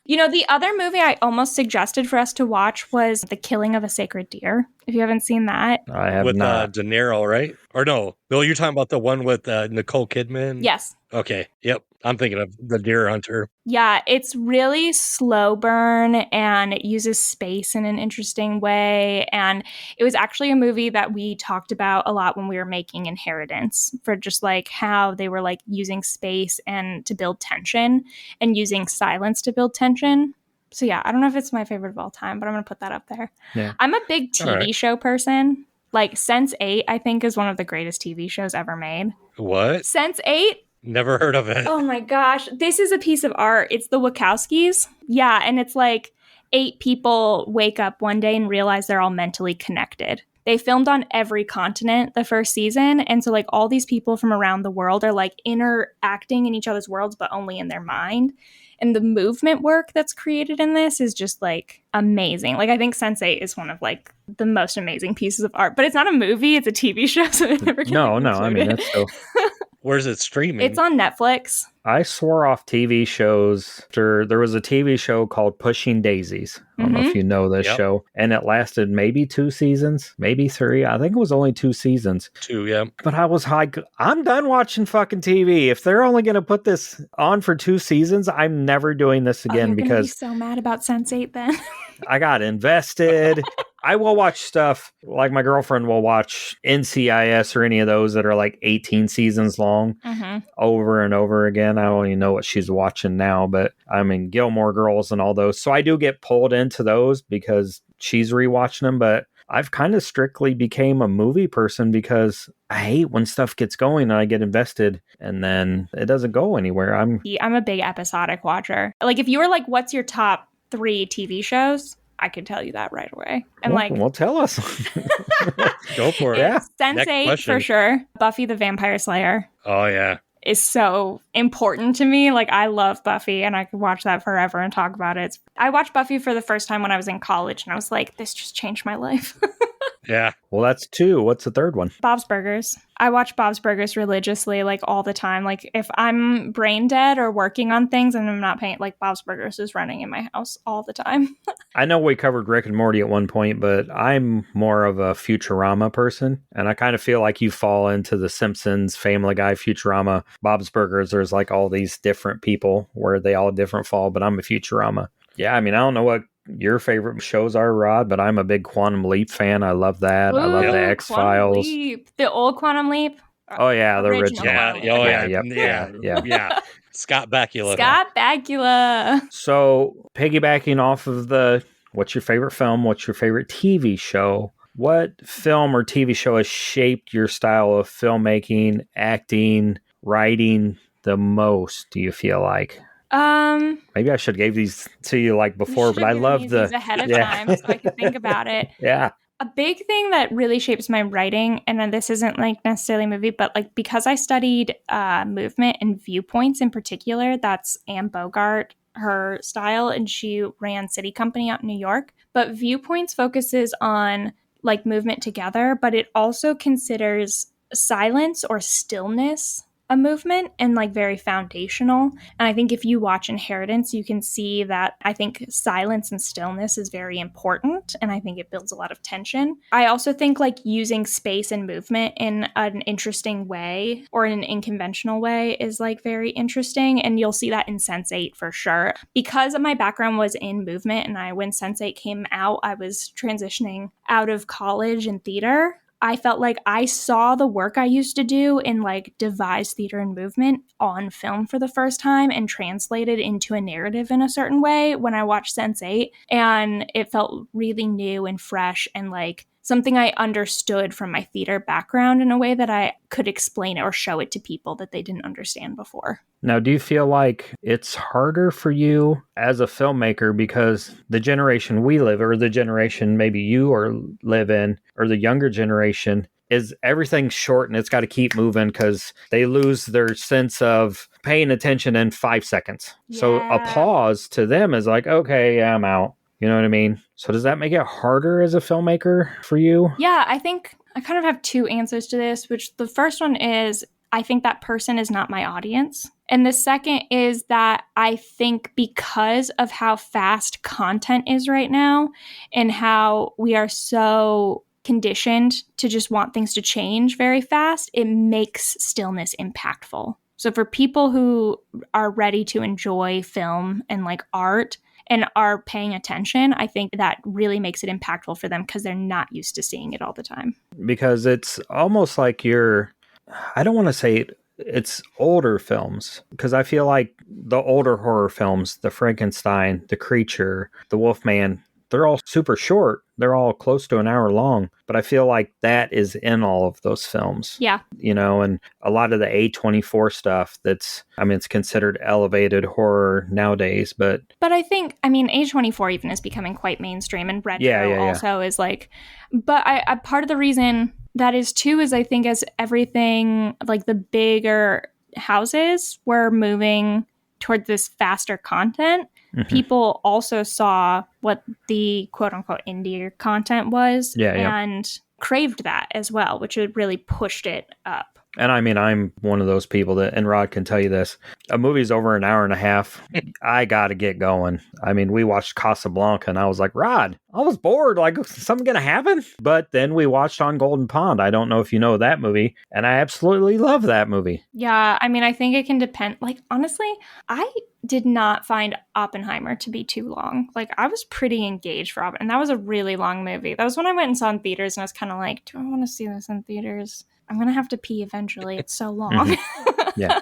you know, the other movie I almost suggested for us to watch was The Killing of a Sacred Deer. If you haven't seen that. I have with not. De Niro, right? Or no, Bill, you're talking about the one with Nicole Kidman? Yes. Okay. Yep. I'm thinking of The Deer Hunter. Yeah, it's really slow burn and it uses space in an interesting way. And it was actually a movie that we talked about a lot when we were making Inheritance, for just like how they were like using space and to build tension and using silence to build tension. So yeah, I don't know if it's my favorite of all time, but I'm going to put that up there. Yeah. I'm a big TV show person. Like Sense8, I think, is one of the greatest TV shows ever made. What? Sense8? Never heard of it. Oh my gosh. This is a piece of art. It's the Wachowskis. Yeah, and it's like 8 people wake up one day and realize they're all mentally connected. They filmed on every continent the first season, and so like all these people from around the world are like interacting in each other's worlds, but only in their mind. And the movement work that's created in this is just like amazing. Like, I think Sense8 is one of like the most amazing pieces of art, but it's not a movie, it's a TV show, so it never No, I mean, that's so. Where's it streaming? It's on Netflix. I swore off TV shows after there was a TV show called Pushing Daisies. I don't know if you know this show. And it lasted maybe 2 seasons, maybe 3. I think it was only 2 seasons. 2, yeah. But I was like, I'm done watching fucking TV. If they're only going to put this on for 2 seasons, I'm never doing this again you're because be so mad about Sense8 then. I got invested. I will watch stuff like my girlfriend will watch NCIS or any of those that are like 18 seasons long over and over again. I don't even know what she's watching now, but I mean, Gilmore Girls and all those. So I do get pulled into those because she's rewatching them, but I've kind of strictly became a movie person because I hate when stuff gets going and I get invested and then it doesn't go anywhere. I'm a big episodic watcher. Like, if you were like, what's your top 3 TV shows? I could tell you that right away. And well, tell us. Go for it. Yeah. Sense8 for sure. Buffy the Vampire Slayer. Oh, yeah. Is so important to me. Like, I love Buffy and I could watch that forever and talk about it. I watched Buffy for the first time when I was in college and I was like, this just changed my life. Yeah. Well, that's 2. What's the third one? Bob's Burgers. I watch Bob's Burgers religiously, like all the time. Like, if I'm brain dead or working on things and I'm not paying, like Bob's Burgers is running in my house all the time. I know we covered Rick and Morty at one point, but I'm more of a Futurama person. And I kind of feel like you fall into the Simpsons, Family Guy, Futurama, Bob's Burgers. There's like all these different people where they all different fall, but I'm a Futurama. Yeah, I mean, I don't know what your favorite shows are, Rod, but I'm a big Quantum Leap fan. I love that. Ooh, I love the X-Files. The old Quantum Leap. Oh, yeah, the original. Yeah. Scott Bakula. Scott Bakula. So, piggybacking off of the what's your favorite film, what's your favorite TV show, what film or TV show has shaped your style of filmmaking, acting, writing the most, do you feel like? Maybe I should have gave these to you like before, but I love these ahead of time so I could think about it. Yeah. A big thing that really shapes my writing, and this isn't like necessarily a movie, but like because I studied movement and viewpoints in particular, that's Anne Bogart her style, and she ran City Company out in New York. But Viewpoints focuses on like movement together, but it also considers silence or stillness a movement and like very foundational. And I think if you watch Inheritance, you can see that I think silence and stillness is very important, and I think it builds a lot of tension. I also think like using space and movement in an interesting way or in an unconventional way is like very interesting, and you'll see that in Sense8 for sure. Because my background was in movement, and when Sense8 came out, I was transitioning out of college and theater. I felt like I saw the work I used to do in like devised theater and movement on film for the first time and translated into a narrative in a certain way when I watched Sense8. And it felt really new and fresh and like something I understood from my theater background in a way that I could explain it or show it to people that they didn't understand before. Now, do you feel like it's harder for you as a filmmaker because the generation we live, or the generation maybe you or live in, or the younger generation, is everything short and it's got to keep moving because they lose their sense of paying attention in 5 seconds. Yeah. So a pause to them is like, okay, yeah, I'm out. You know what I mean? So does that make it harder as a filmmaker for you? Yeah, I think I kind of have two answers to this, which the first one is I think that person is not my audience. And the second is that I think because of how fast content is right now and how we are so conditioned to just want things to change very fast, it makes stillness impactful. So for people who are ready to enjoy film and like art and are paying attention, I think that really makes it impactful for them because they're not used to seeing it all the time. Because it's almost like I don't want to say it's older films, because I feel like the older horror films, the Frankenstein, the Creature, the Wolfman, they're all super short. They're all close to an hour long, but I feel like that is in all of those films. Yeah. You know, and a lot of the A24 stuff it's considered elevated horror nowadays, but I think, A24 even is becoming quite mainstream, and retro also is like, but I part of the reason that is too is I think as everything, like the bigger houses were moving toward this faster content, people also saw what the quote-unquote indie content was and craved that as well, which had really pushed it up. And I'm one of those people that, and Rod can tell you this, a movie's over an hour and a half, I gotta get going. We watched Casablanca and I was like, Rod, I was bored, like, something gonna happen? But then we watched On Golden Pond. I don't know if you know that movie, and I absolutely love that movie. Yeah, I think it can depend. Like, honestly, I did not find Oppenheimer to be too long. Like, I was pretty engaged for Oppenheimer, and that was a really long movie. That was when I went and saw in theaters, and I was kind of like, do I want to see this in theaters? I'm going to have to pee eventually. It's so long. Yeah.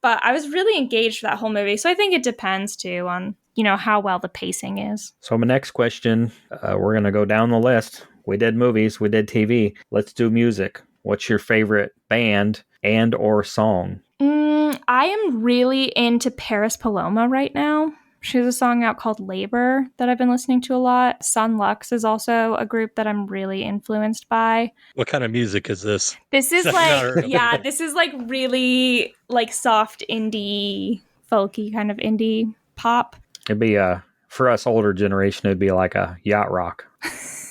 But I was really engaged for that whole movie. So I think it depends, too, on, how well the pacing is. So my next question, we're going to go down the list. We did movies. We did TV. Let's do music. What's your favorite band and or song? I am really into Paris Paloma right now. She has a song out called Labor that I've been listening to a lot. Sun Lux is also a group that I'm really influenced by. What kind of music is this? This is this is like really like soft indie, folky kind of indie pop. It'd be for us older generation, it'd be like a yacht rock.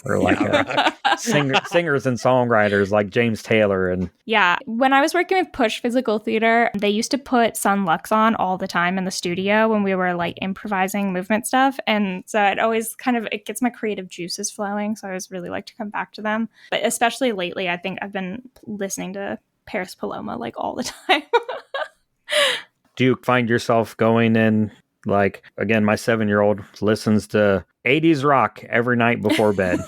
Or like singers and songwriters like James Taylor. And yeah, when I was working with Push Physical Theater, they used to put Sun Lux on all the time in the studio when we were like improvising movement stuff. And so it always it gets my creative juices flowing. So I always really like to come back to them. But especially lately, I think I've been listening to Paris Paloma like all the time. Do you find yourself going in? Like, again, my 7-year-old listens to 80s rock every night before bed.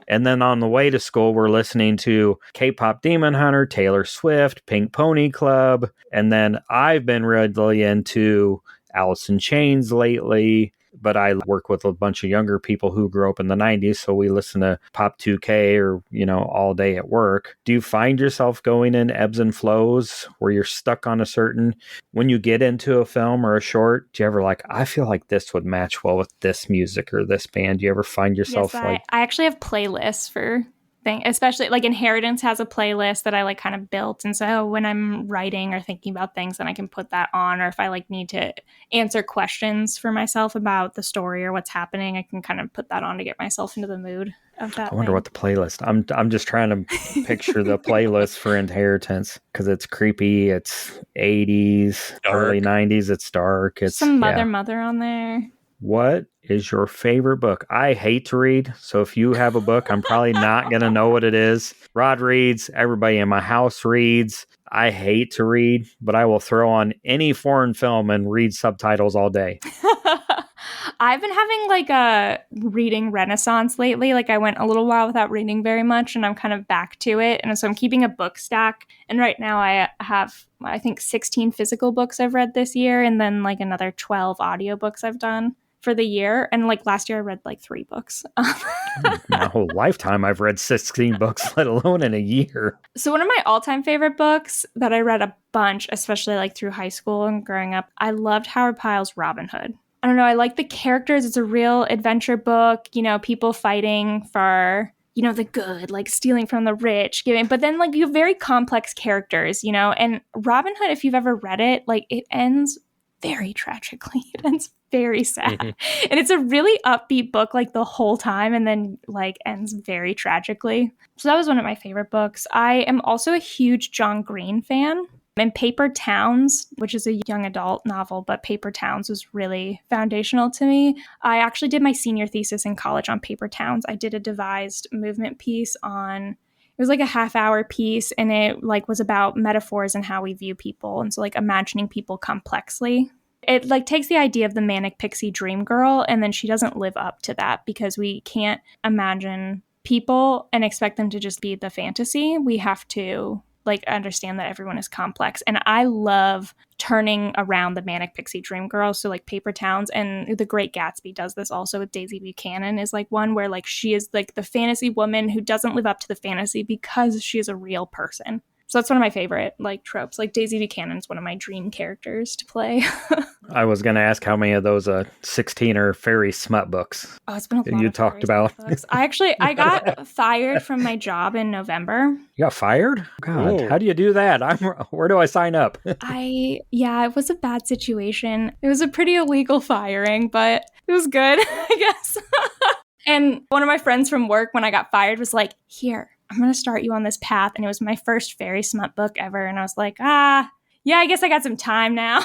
And then on the way to school, we're listening to K-pop Demon Hunter, Taylor Swift, Pink Pony Club. And then I've been really into Alice in Chains lately. But I work with a bunch of younger people who grew up in the 90s, so we listen to Pop 2K or, all day at work. Do you find yourself going in ebbs and flows where you're stuck on a certain... When you get into a film or a short, do you ever I feel like this would match well with this music or this band? Do you ever find yourself I actually have playlists for thing, especially like Inheritance has a playlist that I like kind of built. And so when I'm writing or thinking about things, then I can put that on. Or if I like need to answer questions for myself about the story or what's happening, I can kind of put that on to get myself into the mood of that. I wonder what the playlist. I'm just trying to picture the playlist for Inheritance because it's creepy. It's 80s, early 90s. It's dark. It's some mother on there. What is your favorite book? I hate to read, so if you have a book, I'm probably not going to know what it is. Rod reads. Everybody in my house reads. I hate to read, but I will throw on any foreign film and read subtitles all day. I've been having like a reading renaissance lately. Like I went a little while without reading very much and I'm kind of back to it. And so I'm keeping a book stack. And right now I have, I think 16 physical books I've read this year. And then like another 12 audiobooks I've done for the year. And like last year I read like 3 books. My whole lifetime I've read 16 books, let alone in a year. So one of my all-time favorite books that I read a bunch, especially like through high school and growing up, I loved Howard Pyle's Robin Hood. I don't know, I like the characters. It's a real adventure book, you know, people fighting for, you know, the good, like stealing from the rich, giving, but then like you have very complex characters, you know, and Robin Hood, if you've ever read it, like it ends very tragically. It ends very sad. Mm-hmm. And it's a really upbeat book like the whole time and then like ends very tragically. So that was one of my favorite books. I am also a huge John Green fan. And Paper Towns, which is a young adult novel, but Paper Towns was really foundational to me. I actually did my senior thesis in college on Paper Towns. I did a devised movement piece on, it was like a half-hour piece, and it like was about metaphors and how we view people. And so like imagining people complexly. It like takes the idea of the manic pixie dream girl, and then she doesn't live up to that because we can't imagine people and expect them to just be the fantasy. We have to like understand that everyone is complex. And I love turning around the manic pixie dream girl. So like Paper Towns and The Great Gatsby does this also with Daisy Buchanan is like one where like she is like the fantasy woman who doesn't live up to the fantasy because she is a real person. So that's one of my favorite like tropes. Like Daisy Buchanan is one of my dream characters to play. I was going to ask how many of those 16 are fairy smut books. Oh, it's been a lot you of talked about. I got fired from my job in November. You got fired? God, How do you do that? Where do I sign up? It was a bad situation. It was a pretty illegal firing, but it was good, I guess. And one of my friends from work when I got fired was like, here, I'm going to start you on this path. And it was my first fairy smut book ever. And I was like, yeah, I guess I got some time now.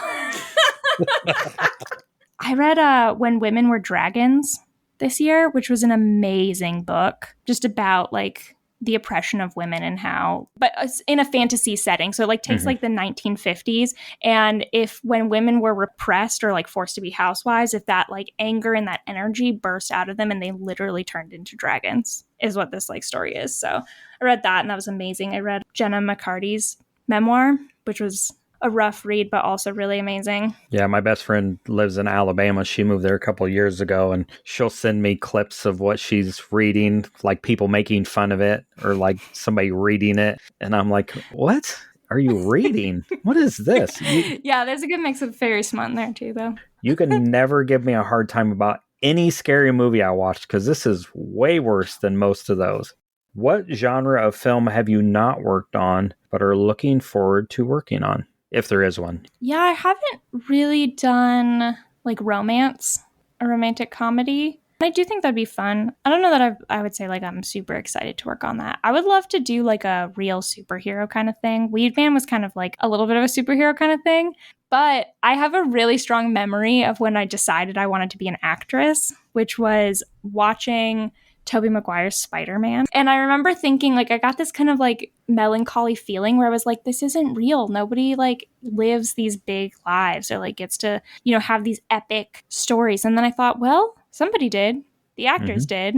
I read When Women Were Dragons this year, which was an amazing book just about like the oppression of women and how, but it's in a fantasy setting. So it like takes like the 1950s. And when women were repressed or like forced to be housewives, if that like anger and that energy burst out of them and they literally turned into dragons is what this like story is. So I read that and that was amazing. I read Jenna McCarty's memoir, which was a rough read, but also really amazing. Yeah, my best friend lives in Alabama. She moved there a couple of years ago, and she'll send me clips of what she's reading, like people making fun of it or like somebody reading it. And I'm like, what are you reading? What is this? Yeah, there's a good mix of fairy smut in there too, though. You can never give me a hard time about any scary movie I watched because this is way worse than most of those. What genre of film have you not worked on but are looking forward to working on? If there is one. Yeah, I haven't really done like romance or romantic comedy. I do think that'd be fun. I don't know that I would say like I'm super excited to work on that. I would love to do like a real superhero kind of thing. Weedman was kind of like a little bit of a superhero kind of thing. But I have a really strong memory of when I decided I wanted to be an actress, which was watching Tobey Maguire's Spider-Man. And I remember thinking like I got this kind of like melancholy feeling where I was like, this isn't real. Nobody like lives these big lives or like gets to, you know, have these epic stories. And then I thought, well, somebody did. The actors did.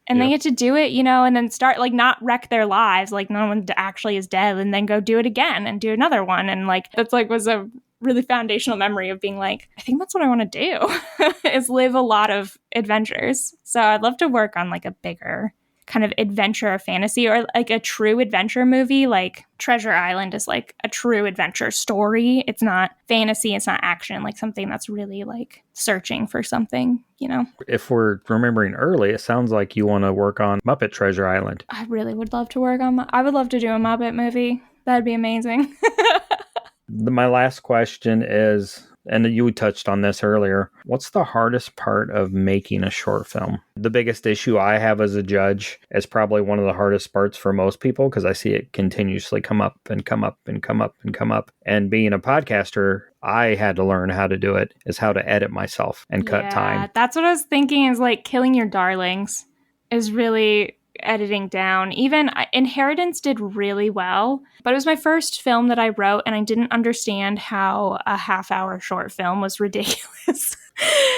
And they get to do it, you know, and then start like not wreck their lives. Like no one actually is dead and then go do it again and do another one. And like that's like was a really foundational memory of being like, I think that's what I want to do is live a lot of adventures. So I'd love to work on like a bigger kind of adventure or fantasy, or like a true adventure movie. Like Treasure Island is like a true adventure story. It's not fantasy, it's not action, like something that's really like searching for something, you know? If we're remembering early, it sounds like you want to work on Muppet Treasure Island. I really would love to work on, I would love to do a Muppet movie. That'd be amazing. My last question is, and you touched on this earlier, what's the hardest part of making a short film? The biggest issue I have as a judge is probably one of the hardest parts for most people, because I see it continuously come up and come up and come up and come up. And being a podcaster, I had to learn how to do it, is how to edit myself and cut time. That's what I was thinking, is like killing your darlings is really editing down. Even Inheritance did really well, but it was my first film that I wrote, and I didn't understand how a half-hour short film was ridiculous.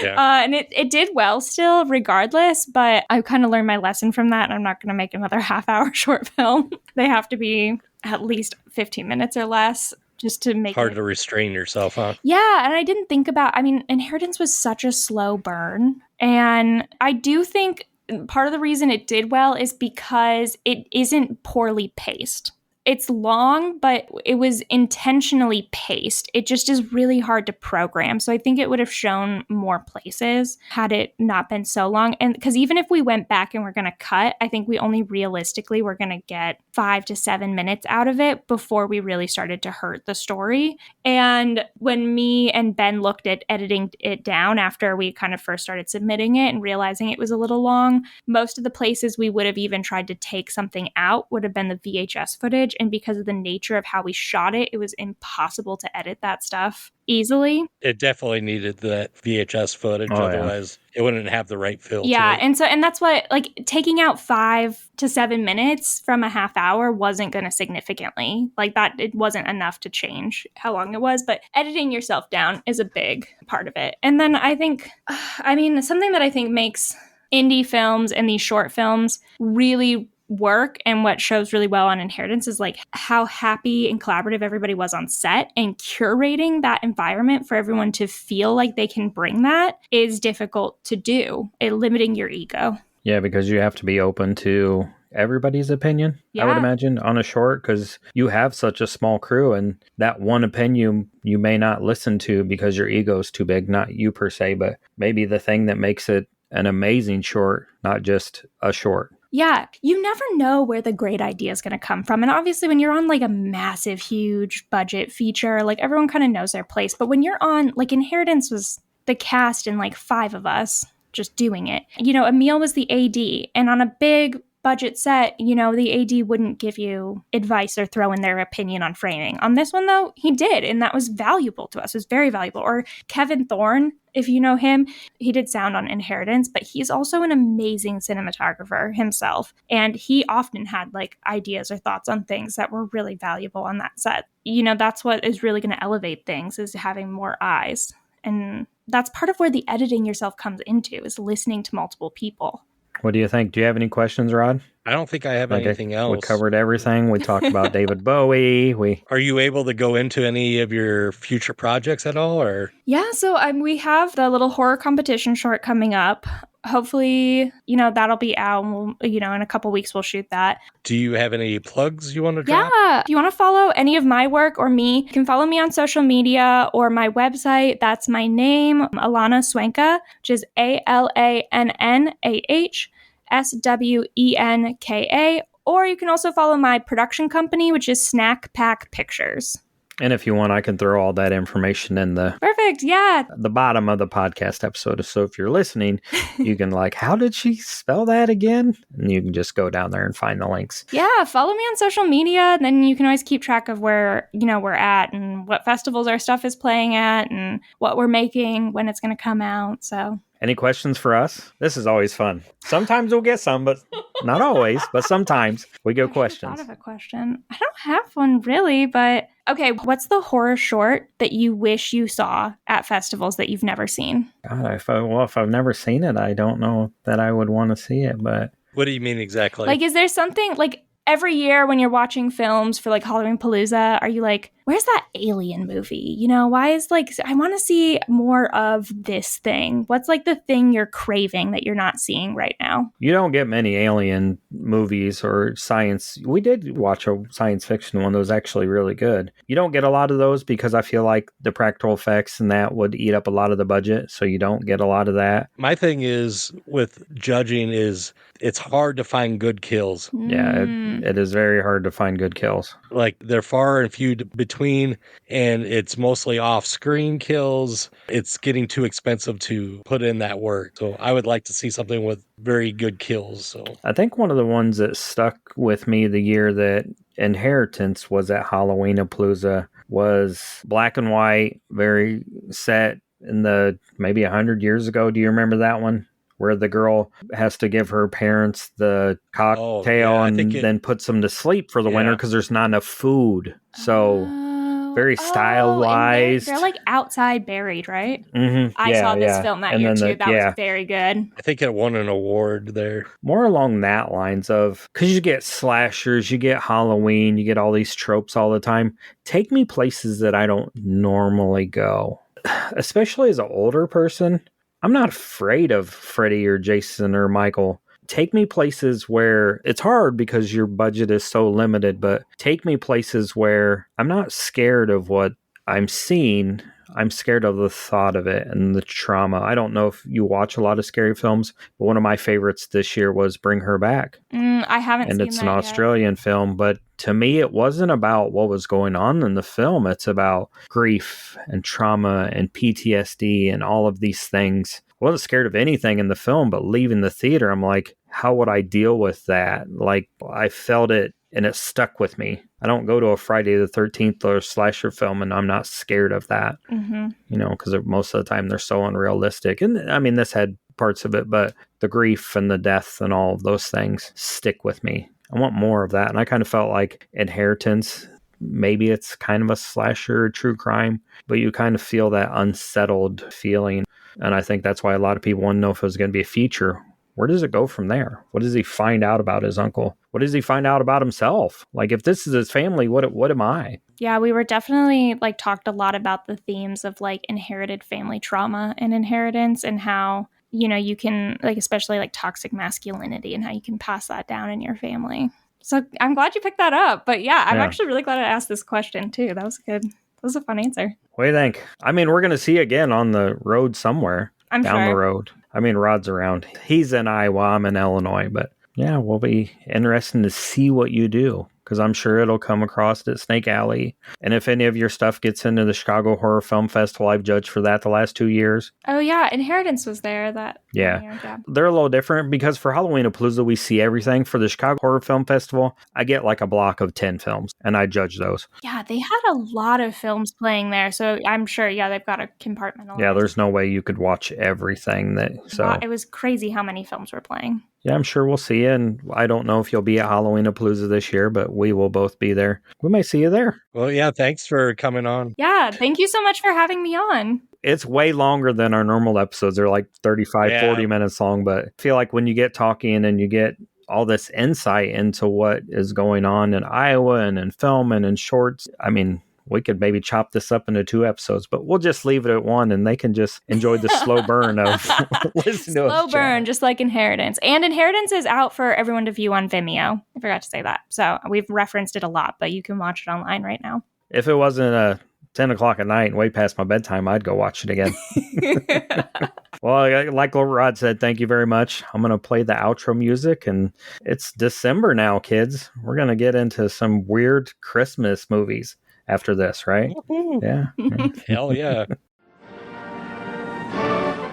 Yeah. And it did well still, regardless, but I kind of learned my lesson from that, and I'm not going to make another half-hour short film. They have to be at least 15 minutes or less, just to make hard to restrain yourself, huh? Yeah, and I didn't think about, Inheritance was such a slow burn, and I do think part of the reason it did well is because it isn't poorly paced. It's long, but it was intentionally paced. It just is really hard to program. So I think it would have shown more places had it not been so long. And because even if we went back and we're going to cut, I think we only realistically were going to get 5 to 7 minutes out of it before we really started to hurt the story. And when me and Ben looked at editing it down after we kind of first started submitting it and realizing it was a little long, most of the places we would have even tried to take something out would have been the VHS footage. And because of the nature of how we shot it, it was impossible to edit that stuff easily. It definitely needed that VHS footage, otherwise it wouldn't have the right feel. Yeah, and that's what, like, taking out 5 to 7 minutes from a half hour wasn't going to significantly, like, that it wasn't enough to change how long it was, but editing yourself down is a big part of it. And then I think, something that I think makes indie films and these short films really work, and what shows really well on Inheritance, is like how happy and collaborative everybody was on set, and curating that environment for everyone to feel like they can bring that is difficult to do, limiting your ego. Yeah, because you have to be open to everybody's opinion, I would imagine, on a short, because you have such a small crew, and that one opinion you may not listen to because your ego is too big, not you per se, but maybe the thing that makes it an amazing short, not just a short. Yeah, you never know where the great idea is going to come from. And obviously when you're on like a massive, huge budget feature, like everyone kind of knows their place. But when you're on, like, Inheritance was the cast and like 5 of us just doing it. You know, Emil was the AD, and on a big budget set, you know, the AD wouldn't give you advice or throw in their opinion on framing. On this one, though, he did, and that was valuable to us. It was very valuable. Or Kevin Thorne, if you know him, he did sound on Inheritance, but he's also an amazing cinematographer himself. And he often had like ideas or thoughts on things that were really valuable on that set. You know, that's what is really going to elevate things, is having more eyes. And that's part of where the editing yourself comes into, is listening to multiple people. What do you think? Do you have any questions, Rod? I don't think I have anything else. We covered everything. We talked about David Bowie. Are you able to go into any of your future projects at all, or? Yeah, so we have the little horror competition short coming up. Hopefully, you know, that'll be out. We'll, you know, in a couple weeks, we'll shoot that. Do you have any plugs you want to drop? Yeah. If you want to follow any of my work or me, you can follow me on social media or my website. That's my name, Alannah Swenka, which is ALANNAHSWENKA. Or you can also follow my production company, which is Snack Pack Pictures. And if you want, I can throw all that information in the bottom of the podcast episode. So if you're listening, you can how did she spell that again? And you can just go down there and find the links. Yeah, follow me on social media. And then you can always keep track of where, you know, we're at and what festivals our stuff is playing at and what we're making, when it's going to come out. So any questions for us? This is always fun. Sometimes we'll get some, but not always. But sometimes we get questions. I thought of a question. I don't have one really, but okay. What's the horror short that you wish you saw at festivals that you've never seen? God, if I've never seen it, I don't know that I would want to see it. But what do you mean exactly? Like, is there something like? every year when you're watching films for like Halloween Palooza, are you like, where's that Alien movie? You know, why is like, I want to see more of this thing. What's like the thing you're craving that you're not seeing right now? You don't get many Alien movies or science. We did watch a science fiction one that was actually really good. You don't get a lot of those because I feel like the practical effects and that would eat up a lot of the budget. So you don't get a lot of that. My thing is with judging is it's hard to find good kills. Yeah, it is very hard to find good kills. Like they're far and few between, and it's mostly off-screen kills. It's getting too expensive to put in that work. So I would like to see something with very good kills. So I think one of the ones that stuck with me the year that Inheritance was at Halloween-a-Palooza was black and white, very set in the maybe 100 years ago. Do you remember that one? Where the girl has to give her parents the cocktail and then puts them to sleep for the winter because there's not enough food. So very stylized. They're like outside buried, right? Mm-hmm. I saw this film that year too. That was very good. I think it won an award there. More along that lines of, because you get slashers, you get Halloween, you get all these tropes all the time. Take me places that I don't normally go. Especially as an older person, I'm not afraid of Freddy or Jason or Michael. Take me places where it's hard because your budget is so limited, but take me places where I'm not scared of what I'm seeing. I'm scared of the thought of it and the trauma. I don't know if you watch a lot of scary films, but one of my favorites this year was Bring Her Back. I haven't seen that. And it's an Australian film, but to me, it wasn't about what was going on in the film. It's about grief and trauma and PTSD and all of these things. I wasn't scared of anything in the film, but leaving the theater, I'm like, how would I deal with that? Like, I felt it and it stuck with me. I don't go to a Friday the 13th or slasher film and I'm not scared of that, you know, because most of the time they're so unrealistic. And I mean, this had parts of it, but the grief and the death and all of those things stick with me. I want more of that. And I kind of felt like Inheritance, maybe it's kind of a slasher or true crime, but you kind of feel that unsettled feeling. And I think that's why a lot of people want to know if it was going to be a feature. Where does it go from there? What does he find out about his uncle? What does he find out about himself? Like, if this is his family, what am I? Yeah, we were definitely like talked a lot about the themes of like inherited family trauma and inheritance and how, you know, you can like, especially like toxic masculinity and how you can pass that down in your family. So I'm glad you picked that up. But yeah, I'm actually really glad I asked this question too. That was good. That was a fun answer. What do you think? I mean, we're going to see again on the road somewhere. I'm down sure. the road. I mean, Rod's around. He's in Iowa. I'm in Illinois. But yeah, we'll be interested to see what you do, because I'm sure it'll come across at Snake Alley. And if any of your stuff gets into the Chicago Horror Film Festival, I've judged for that the last 2 years. Oh, yeah. Inheritance was there that Yeah. year. Yeah. They're a little different because for Halloween-a-Palooza, we see everything. For the Chicago Horror Film Festival, I get like a block of 10 films, and I judge those. Yeah, they had a lot of films playing there. So I'm sure, yeah, they've got a compartmentalized. Yeah, there's no way you could watch everything. It was crazy how many films were playing. Yeah, I'm sure we'll see you. And I don't know if you'll be at Halloween-a-Palooza this year, but we will both be there. We may see you there. Well, yeah, thanks for coming on. Yeah, thank you so much for having me on. It's way longer than our normal episodes. They're like 35, 40 minutes long. But I feel like when you get talking and you get all this insight into what is going on in Iowa and in film and in shorts, I mean, we could maybe chop this up into 2 episodes, but we'll just leave it at 1 and they can just enjoy the slow burn of listening to us. Slow burn, just like Inheritance. And Inheritance is out for everyone to view on Vimeo. I forgot to say that. So we've referenced it a lot, but you can watch it online right now. If it wasn't 10 o'clock at night and way past my bedtime, I'd go watch it again. Well, like Rod said, thank you very much. I'm going to play the outro music, and it's December now, kids. We're going to get into some weird Christmas movies after this, right? Yeah. Hell yeah.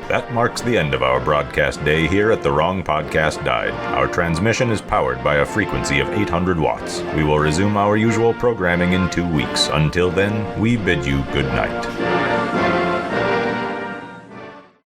That marks the end of our broadcast day here at The Wrong Podcast Died. Our transmission is powered by a frequency of 800 watts. We will resume our usual programming in 2 weeks. Until then, we bid you good night.